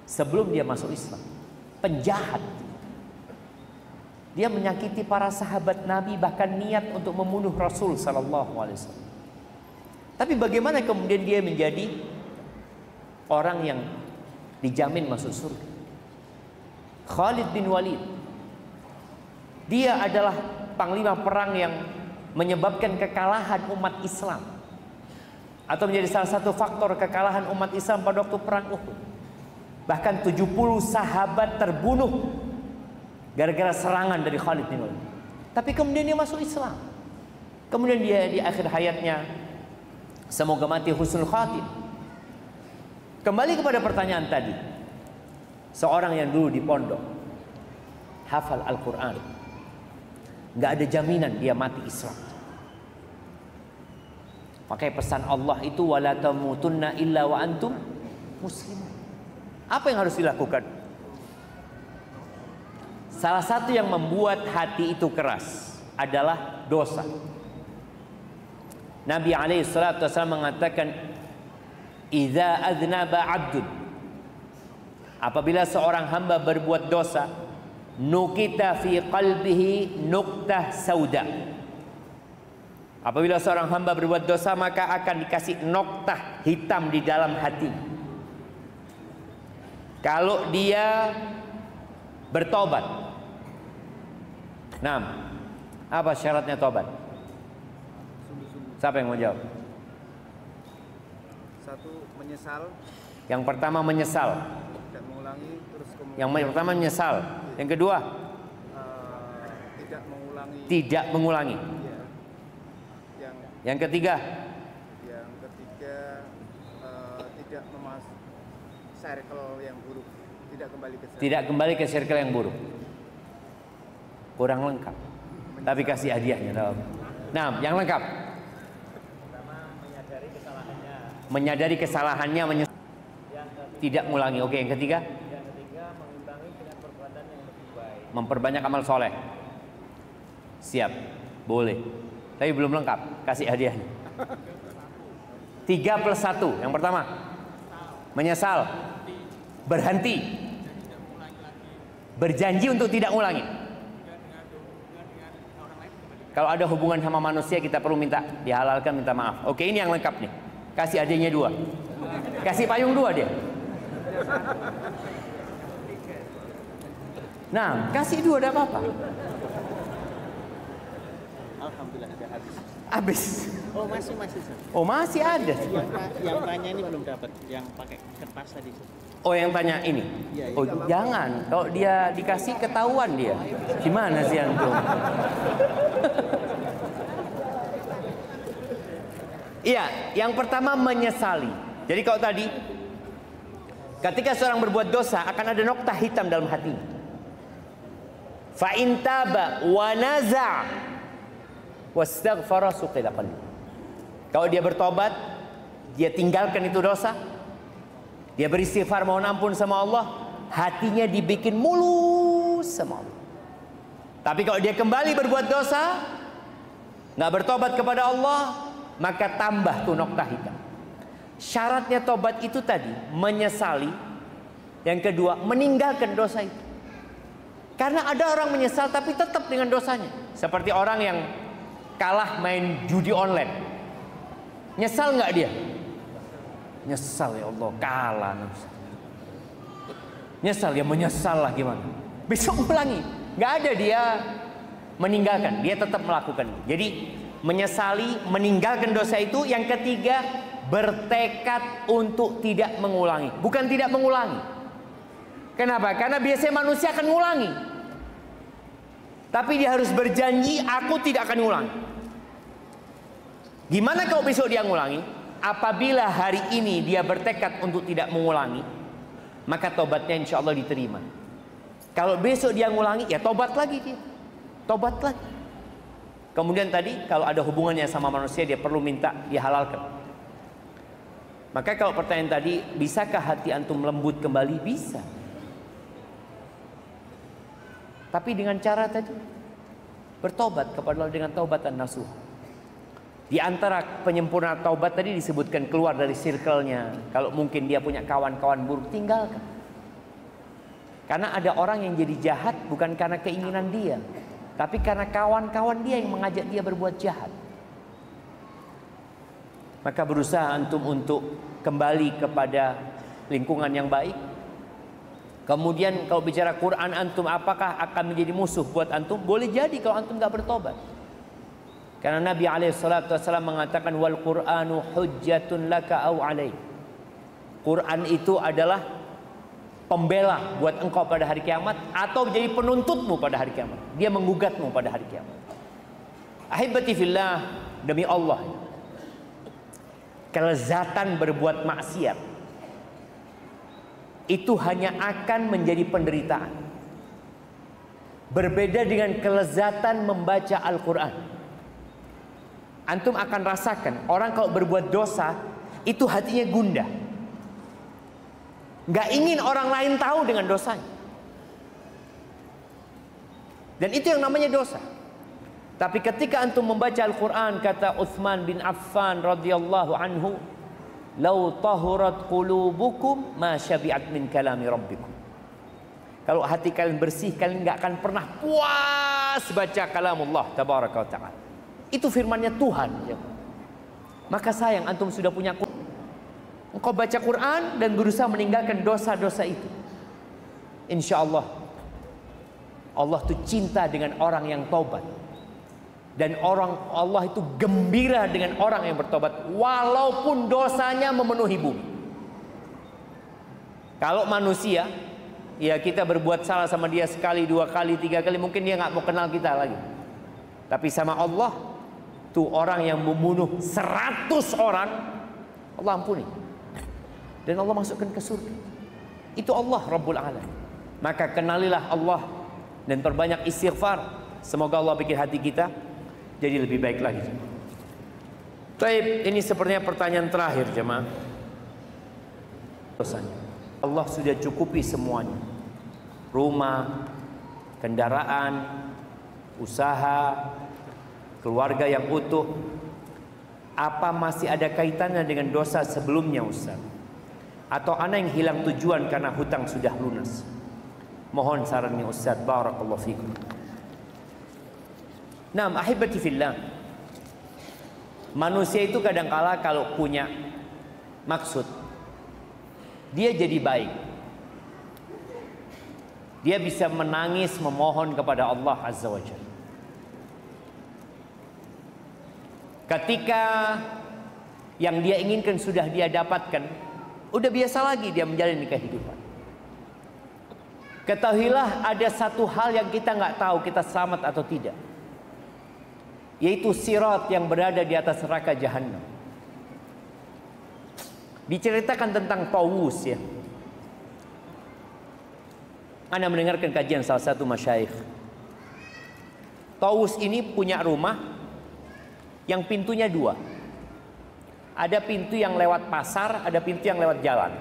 sebelum dia masuk Islam, penjahat. Dia menyakiti para sahabat Nabi, bahkan niat untuk membunuh Rasul sallallahu alaihi wasallam. Tapi bagaimana kemudian dia menjadi orang yang dijamin masuk surga? Khalid bin Walid, dia adalah panglima perang yang menyebabkan kekalahan umat Islam, atau menjadi salah satu faktor kekalahan umat Islam pada waktu perang Uhud. Bahkan 70 sahabat terbunuh gara-gara serangan dari Khalid bin Walid. Tapi kemudian dia masuk Islam. Kemudian dia di akhir hayatnya semoga mati husnul khatim. Kembali kepada pertanyaan tadi. Seorang yang dulu di pondok hafal Al-Quran, gak ada jaminan dia mati Islam. Pakai pesan Allah itu wala tamutunna illa wa antum muslimun. Apa yang harus dilakukan? Salah satu yang membuat hati itu keras adalah dosa. Nabi SAW mengatakan, "Idza adznaba 'abdun," apabila seorang hamba berbuat dosa, "nukita fi qalbihi nuqtah sauda." Apabila seorang hamba berbuat dosa, maka akan dikasih noktah hitam di dalam hati. Kalau dia bertobat. Nah, apa syaratnya tobat? Siapa yang mau jawab? Satu, menyesal. Yang pertama menyesal. Tidak mengulangi. Terus kemudian Yang pertama menyesal. Yang kedua tidak mengulangi. tidak mengulangi. Ya. Yang ketiga Tidak memasuki circle yang buruk. Tidak kembali ke circle yang buruk. Kurang lengkap. Tapi kasih hadiahnya. Nah, yang lengkap. Pertama, Menyadari kesalahannya, tidak mengulangi. Oke, yang ketiga? Yang ketiga, mengimbangi dengan perbuatan yang lebih baik. Memperbanyak amal soleh. Siap, boleh. Tapi belum lengkap. Kasih hadiahnya. 3+1. Yang pertama, menyesal, berhenti, berjanji untuk tidak mengulangi. Kalau ada hubungan sama manusia, kita perlu minta dihalalkan, minta maaf. Oke, ini yang lengkap nih. Kasih hadiahnya 2. Kasih payung 2 dia. Nah, kasih 2, tidak apa-apa. Alhamdulillah sudah habis. Habis. Oh masih. Oh, masih ada. Yang tanya ini belum dapat, yang pakai kertas tadi. Oh, yang tanya ini. Iya. Oh, jangan. Kalau dia dikasih ketahuan dia. Gimana sih antum? Iya, yang pertama menyesali. Jadi kalau tadi ketika seorang berbuat dosa akan ada noktah hitam dalam hatinya. Fa in taba wa naza' wastaghfara suqila qalbi. Kalau dia bertobat, dia tinggalkan itu dosa, dia beristighfar mohon ampun sama Allah, hatinya dibikin mulus sama Allah. Tapi kalau dia kembali berbuat dosa, nggak bertobat kepada Allah, maka tambah tuh noktah hitam. Syaratnya tobat itu tadi menyesali, yang kedua meninggalkan dosa itu. Karena ada orang menyesal tapi tetap dengan dosanya. Seperti orang yang kalah main judi online. Nyesal nggak dia? Nyesal, ya Allah, kalah. Nyesal, ya menyesal lah gimana. Besok ulangi. Nggak ada dia meninggalkan, dia tetap melakukan. Jadi menyesali, meninggalkan dosa itu. Yang ketiga, bertekad untuk tidak mengulangi. Bukan tidak mengulangi. Kenapa? Karena biasanya manusia akan mengulangi. Tapi dia harus berjanji, aku tidak akan mengulangi. Gimana kalau besok dia ngulangi? Apabila hari ini dia bertekad untuk tidak mengulangi, maka tobatnya insya Allah diterima. Kalau besok dia ngulangi, ya tobat lagi dia. Tobat lagi. Kemudian tadi, kalau ada hubungannya sama manusia, dia perlu minta dihalalkan. Maka kalau pertanyaan tadi, bisakah hati antum lembut kembali? Bisa. Tapi dengan cara tadi, bertobat kepada Allah dengan taubatan nasuha. Di antara penyempurna taubat tadi disebutkan keluar dari circle-nya. Kalau mungkin dia punya kawan-kawan buruk, tinggalkan. Karena ada orang yang jadi jahat bukan karena keinginan dia, tapi karena kawan-kawan dia yang mengajak dia berbuat jahat. Maka berusaha antum untuk kembali kepada lingkungan yang baik. Kemudian kalau bicara Quran antum, apakah akan menjadi musuh buat antum? Boleh jadi kalau antum gak bertobat. Karena Nabi SAW mengatakan wal Qur'anu hujjatun laka au alaik. Quran itu adalah pembela buat engkau pada hari kiamat atau jadi penuntutmu pada hari kiamat. Dia menggugatmu pada hari kiamat. Ahibati fillah, demi Allah, kelezatan berbuat maksiat itu hanya akan menjadi penderitaan. Berbeda dengan kelezatan membaca Al-Quran. Antum akan rasakan orang kalau berbuat dosa itu hatinya gundah, nggak ingin orang lain tahu dengan dosanya. Dan itu yang namanya dosa. Tapi ketika antum membaca Al-Quran, kata Utsman bin Affan radhiyallahu anhu, "Lau tahurat qulubukum ma syabi'at min kalami rabbikum." Kalau hati kalian bersih, kalian nggak akan pernah puas baca kalamullah tabaraka wa ta'ala. Itu firmannya Tuhan ya. Maka sayang antum sudah punya Quran, engkau baca Quran dan berusaha meninggalkan dosa-dosa itu. Insya Allah Allah itu cinta dengan orang yang taubat. Dan Allah itu gembira dengan orang yang bertobat walaupun dosanya memenuhi bumi. Kalau manusia, ya kita berbuat salah sama dia sekali, dua kali, tiga kali, mungkin dia nggak mau kenal kita lagi. Tapi sama Allah, tuh orang yang membunuh 100 orang, Allah ampuni. Dan Allah masukkan ke surga. Itu Allah Rabbul Alamin. Maka kenalilah Allah dan perbanyak istighfar. Semoga Allah bikin hati kita jadi lebih baik lagi. Baik, ini sepertinya pertanyaan terakhir jemaah. Allah sudah cukupi semuanya. Rumah, kendaraan, usaha, keluarga yang utuh. Apa masih ada kaitannya dengan dosa sebelumnya Ustaz? Atau anak yang hilang tujuan karena hutang sudah lunas? Mohon sarannya Ustaz. Barakallahu fikum. Nah, ahibati fillah, manusia itu kadangkala kalau punya maksud, dia jadi baik. Dia bisa menangis memohon kepada Allah Azza wa Jalla. Ketika yang dia inginkan sudah dia dapatkan, udah biasa lagi dia menjalani kehidupan. Ketahuilah ada satu hal yang kita nggak tahu kita selamat atau tidak, yaitu sirat yang berada di atas neraka Jahannam. Diceritakan tentang Tawus ya. Anda mendengarkan kajian salah satu masyayikh. Tawus ini punya rumah yang pintunya dua. Ada pintu yang lewat pasar, ada pintu yang lewat jalan.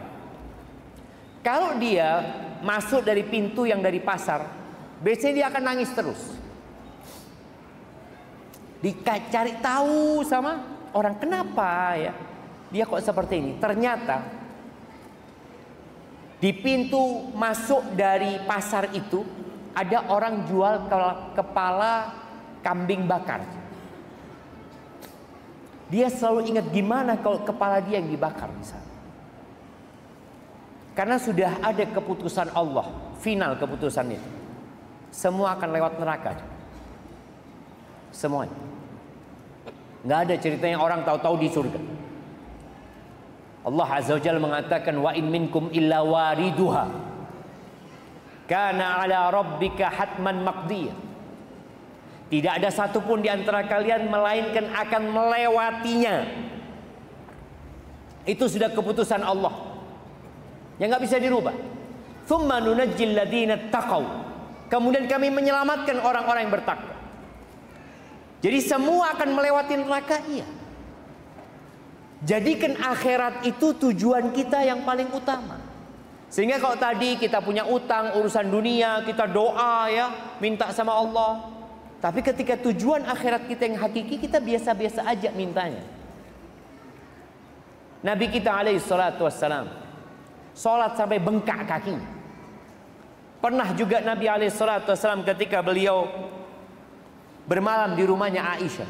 Kalau dia masuk dari pintu yang dari pasar, biasanya dia akan nangis terus. Dicari tahu sama orang, kenapa ya dia kok seperti ini. Ternyata di pintu masuk dari pasar itu ada orang jual kepala kambing bakar. Dia selalu ingat gimana kalau kepala dia yang dibakar misalnya. Karena sudah ada keputusan Allah, final keputusan itu. Semua akan lewat neraka. Semuanya. Nggak ada ceritanya orang tahu-tahu di surga. Allah Azza wa Jalla mengatakan wa in minkum illa wariduha kana ala rabbika hatman maqdiyah. Tidak ada satupun di antara kalian melainkan akan melewatinya. Itu sudah keputusan Allah yang nggak bisa dirubah. Tsumma nunajjil ladzina taqaw. Kemudian kami menyelamatkan orang-orang yang bertakwa. Jadi semua akan melewati neraka, iya. Jadikan akhirat itu tujuan kita yang paling utama. Sehingga kalau tadi kita punya utang, urusan dunia, kita doa ya, minta sama Allah. Tapi ketika tujuan akhirat kita yang hakiki, kita biasa-biasa aja mintanya. Nabi kita alaihi salatu wassalam sholat sampai bengkak kaki. Pernah juga Nabi alaihi salatu wassalam ketika beliau bermalam di rumahnya Aisyah,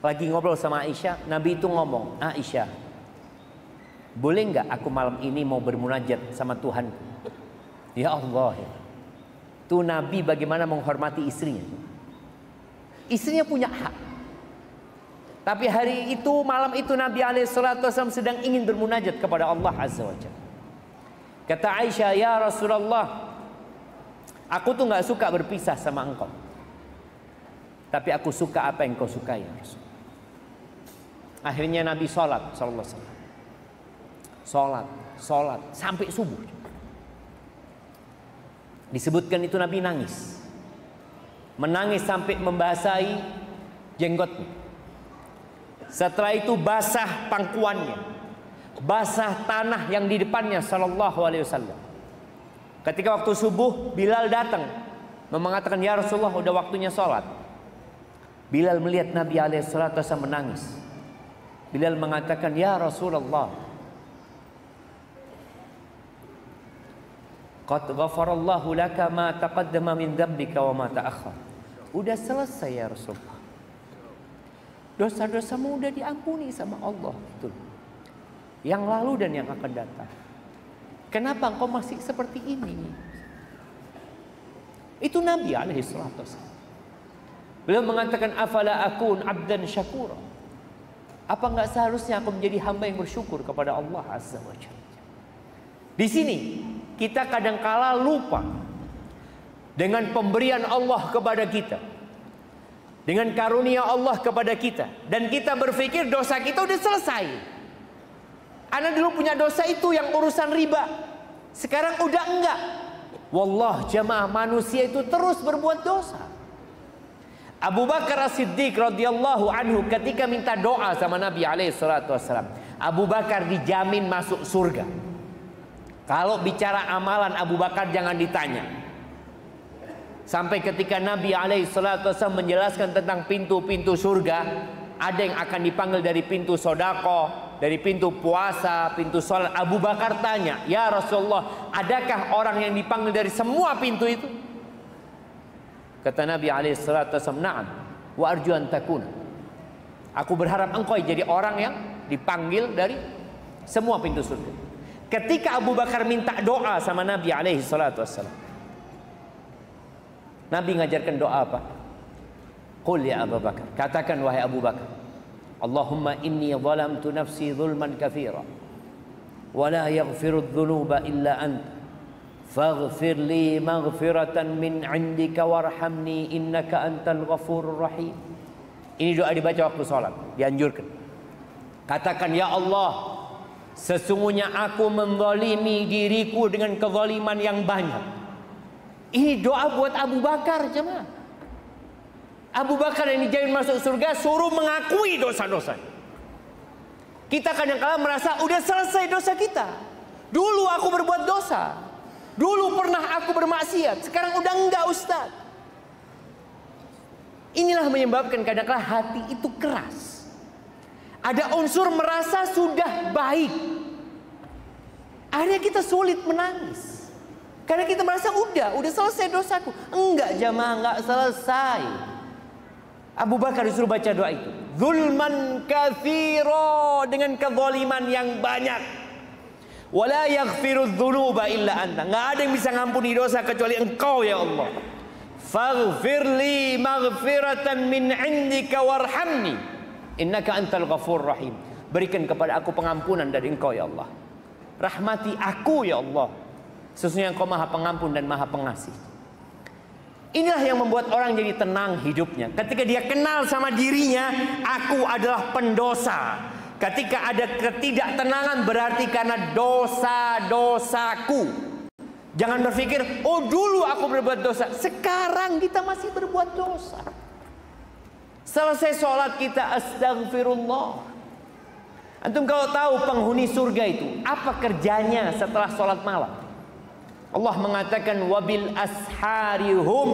lagi ngobrol sama Aisyah, Nabi itu ngomong, Aisyah, boleh nggak aku malam ini mau bermunajat sama Tuhanku? Ya Allah, ya. Tuh Nabi bagaimana menghormati istrinya. Istrinya punya hak. Tapi hari itu, malam itu Nabi SAW sedang ingin bermunajat kepada Allah Azza wa Jalla. Kata Aisyah, ya Rasulullah, aku tuh gak suka berpisah sama engkau. Tapi aku suka apa yang kau suka ya Rasul. Akhirnya Nabi sholat, sallallahu alaihi wasallam. Sholat sampai subuh. Disebutkan itu Nabi nangis. Menangis sampai membasahi jenggotnya. Setelah itu basah pangkuannya, basah tanah yang di depannya sallallahu alaihi wasallam. Ketika waktu subuh, Bilal datang mengatakan, ya Rasulullah, udah waktunya sholat. Bilal melihat Nabi alaihi salatu wasallam menangis. Bilal mengatakan, ya Rasulullah, qad ghafarallahu laka ma taqaddama min dzambika wa ma ta'akhkhar. Udah selesai ya Rasulullah. Dosa-dosamu udah diampuni sama Allah, gitu. Yang lalu dan yang akan datang. Kenapa engkau masih seperti ini? Itu Nabi alaihi salatu wasallam. Beliau mengatakan, afala akun abdan syakura. Apa enggak seharusnya aku menjadi hamba yang bersyukur kepada Allah Azza wa Jalla? Di sini kita kadangkala lupa dengan pemberian Allah kepada kita, dengan karunia Allah kepada kita, dan kita berpikir dosa kita udah selesai. Ana dulu punya dosa itu yang urusan riba, sekarang udah enggak. Wallah jamaah, manusia itu terus berbuat dosa. Abu Bakar As-Siddiq radhiyallahu anhu ketika minta doa sama Nabi alaihi salatu wasallam, Abu Bakar dijamin masuk surga. Kalau bicara amalan Abu Bakar jangan ditanya. Sampai ketika Nabi alaihi salatu wasallam menjelaskan tentang pintu-pintu surga, ada yang akan dipanggil dari pintu sodako, dari pintu puasa, pintu sholat. Abu Bakar tanya, ya Rasulullah, adakah orang yang dipanggil dari semua pintu itu? Kata Nabi alaihi salatu wasallam, na'am, wa arju an takuna. Aku berharap engkau jadi orang yang dipanggil dari semua pintu surga. Ketika Abu Bakar minta doa sama Nabi alaihi salatu wassalam, Nabi ngajarkan doa apa? Qul ya Abu Bakar, katakan wahai Abu Bakar, Allahumma inni zalamtu nafsi zulman katsira wa la yaghfiru adh-dhunuba illa anta faghfir li maghfiratan min 'indika warhamni innaka antal ghafurur rahim. Ini doa dibaca waktu salat, dianjurkan. Katakan, ya Allah, sesungguhnya aku menzalimi diriku dengan kezaliman yang banyak. Ini doa buat Abu Bakar, jemaah. Abu Bakar yang dijamin masuk surga suruh mengakui dosa-dosa. Kita kadang-kadang merasa udah selesai dosa kita. Dulu aku berbuat dosa. Dulu pernah aku bermaksiat. Sekarang udah enggak, Ustaz. Inilah menyebabkan kadang-kadang hati itu keras. Ada unsur merasa sudah baik. Akhirnya kita sulit menangis. Karena kita merasa udah selesai dosaku. Enggak jamaah, enggak selesai. Abu Bakar disuruh baca doa itu. Zulman katsira, dengan kezaliman yang banyak. Wala yaghfiru dzunuba illa anta. Enggak ada yang bisa ngampuni dosa kecuali Engkau ya Allah. Faghfirli maghfiratan min 'indika warhamni innaka antal ghafurur rahim. Berikan kepada aku pengampunan dari Engkau ya Allah. Rahmati aku ya Allah. Sesungguhnya Engkau Maha Pengampun dan Maha Pengasih. Inilah yang membuat orang jadi tenang hidupnya. Ketika dia kenal sama dirinya, aku adalah pendosa. Ketika ada ketidaktenangan berarti karena dosa-dosaku. Jangan berpikir, oh dulu aku berbuat dosa. Sekarang kita masih berbuat dosa. Selesai sholat kita astagfirullah. Antum kalau tahu penghuni surga itu apa kerjanya setelah sholat malam? Allah mengatakan wabil asharihum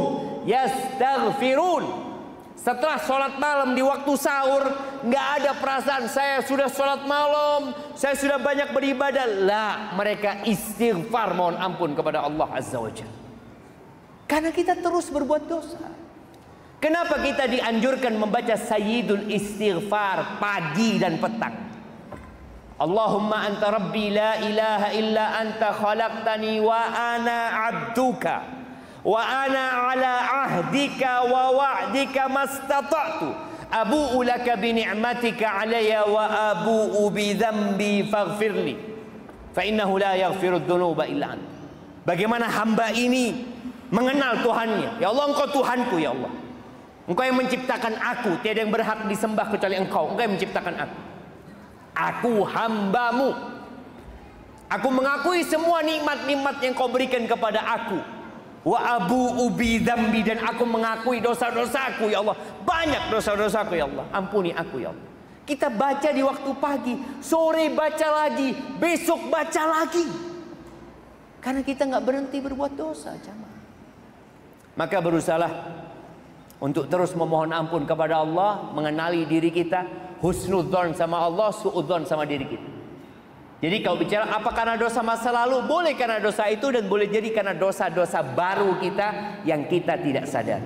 yastaghfirun. Setelah sholat malam di waktu sahur, nggak ada perasaan saya sudah sholat malam, saya sudah banyak beribadah. Lah, mereka istighfar mohon ampun kepada Allah Azza wa Jalla. Karena kita terus berbuat dosa. Kenapa kita dianjurkan membaca sayyidul istighfar pagi dan petang? Allahumma anta rabbi la ilaha illa anta khalaqtani wa ana abduka wa ana ala ahdika wa wa'dika mastata'tu abu'u laka bi ni'matika alayya wa abu'u bi dhanbi faghfirli fa innahu la yaghfiru dhunuba illa anta. Bagaimana hamba ini mengenal Tuhannya? Ya Allah, Engkau Tuhanku ya Allah. Engkau yang menciptakan aku, tiada yang berhak disembah kecuali Engkau. Engkau yang menciptakan aku. Aku hambamu. Aku mengakui semua nikmat-nikmat yang kau berikan kepada aku. Wa abu'u bi dzambi, dan aku mengakui dosa-dosaku ya Allah. Banyak dosa-dosaku ya Allah. Ampuni aku ya Allah. Kita baca di waktu pagi, sore baca lagi, besok baca lagi. Karena kita nggak berhenti berbuat dosa, jamaah. Maka berusahalah untuk terus memohon ampun kepada Allah, mengenali diri kita, husnudzon sama Allah, suudzon sama diri kita. Jadi kalau bicara apa karena dosa masa lalu, boleh karena dosa itu, dan boleh jadi karena dosa-dosa baru kita yang kita tidak sadar.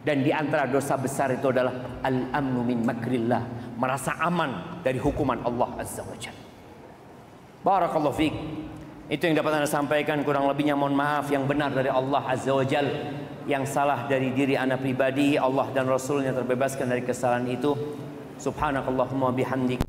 Dan di antara dosa besar itu adalah al-amnu min makrillah, merasa aman dari hukuman Allah Azza wa Jalla. Barakallahu fiik. Itu yang dapat Anda sampaikan, kurang lebihnya mohon maaf. Yang benar dari Allah Azza wa Jalla, yang salah dari diri Anda pribadi, Allah dan Rasulnya terbebaskan dari kesalahan itu. Subhanakallahumma bihamdik.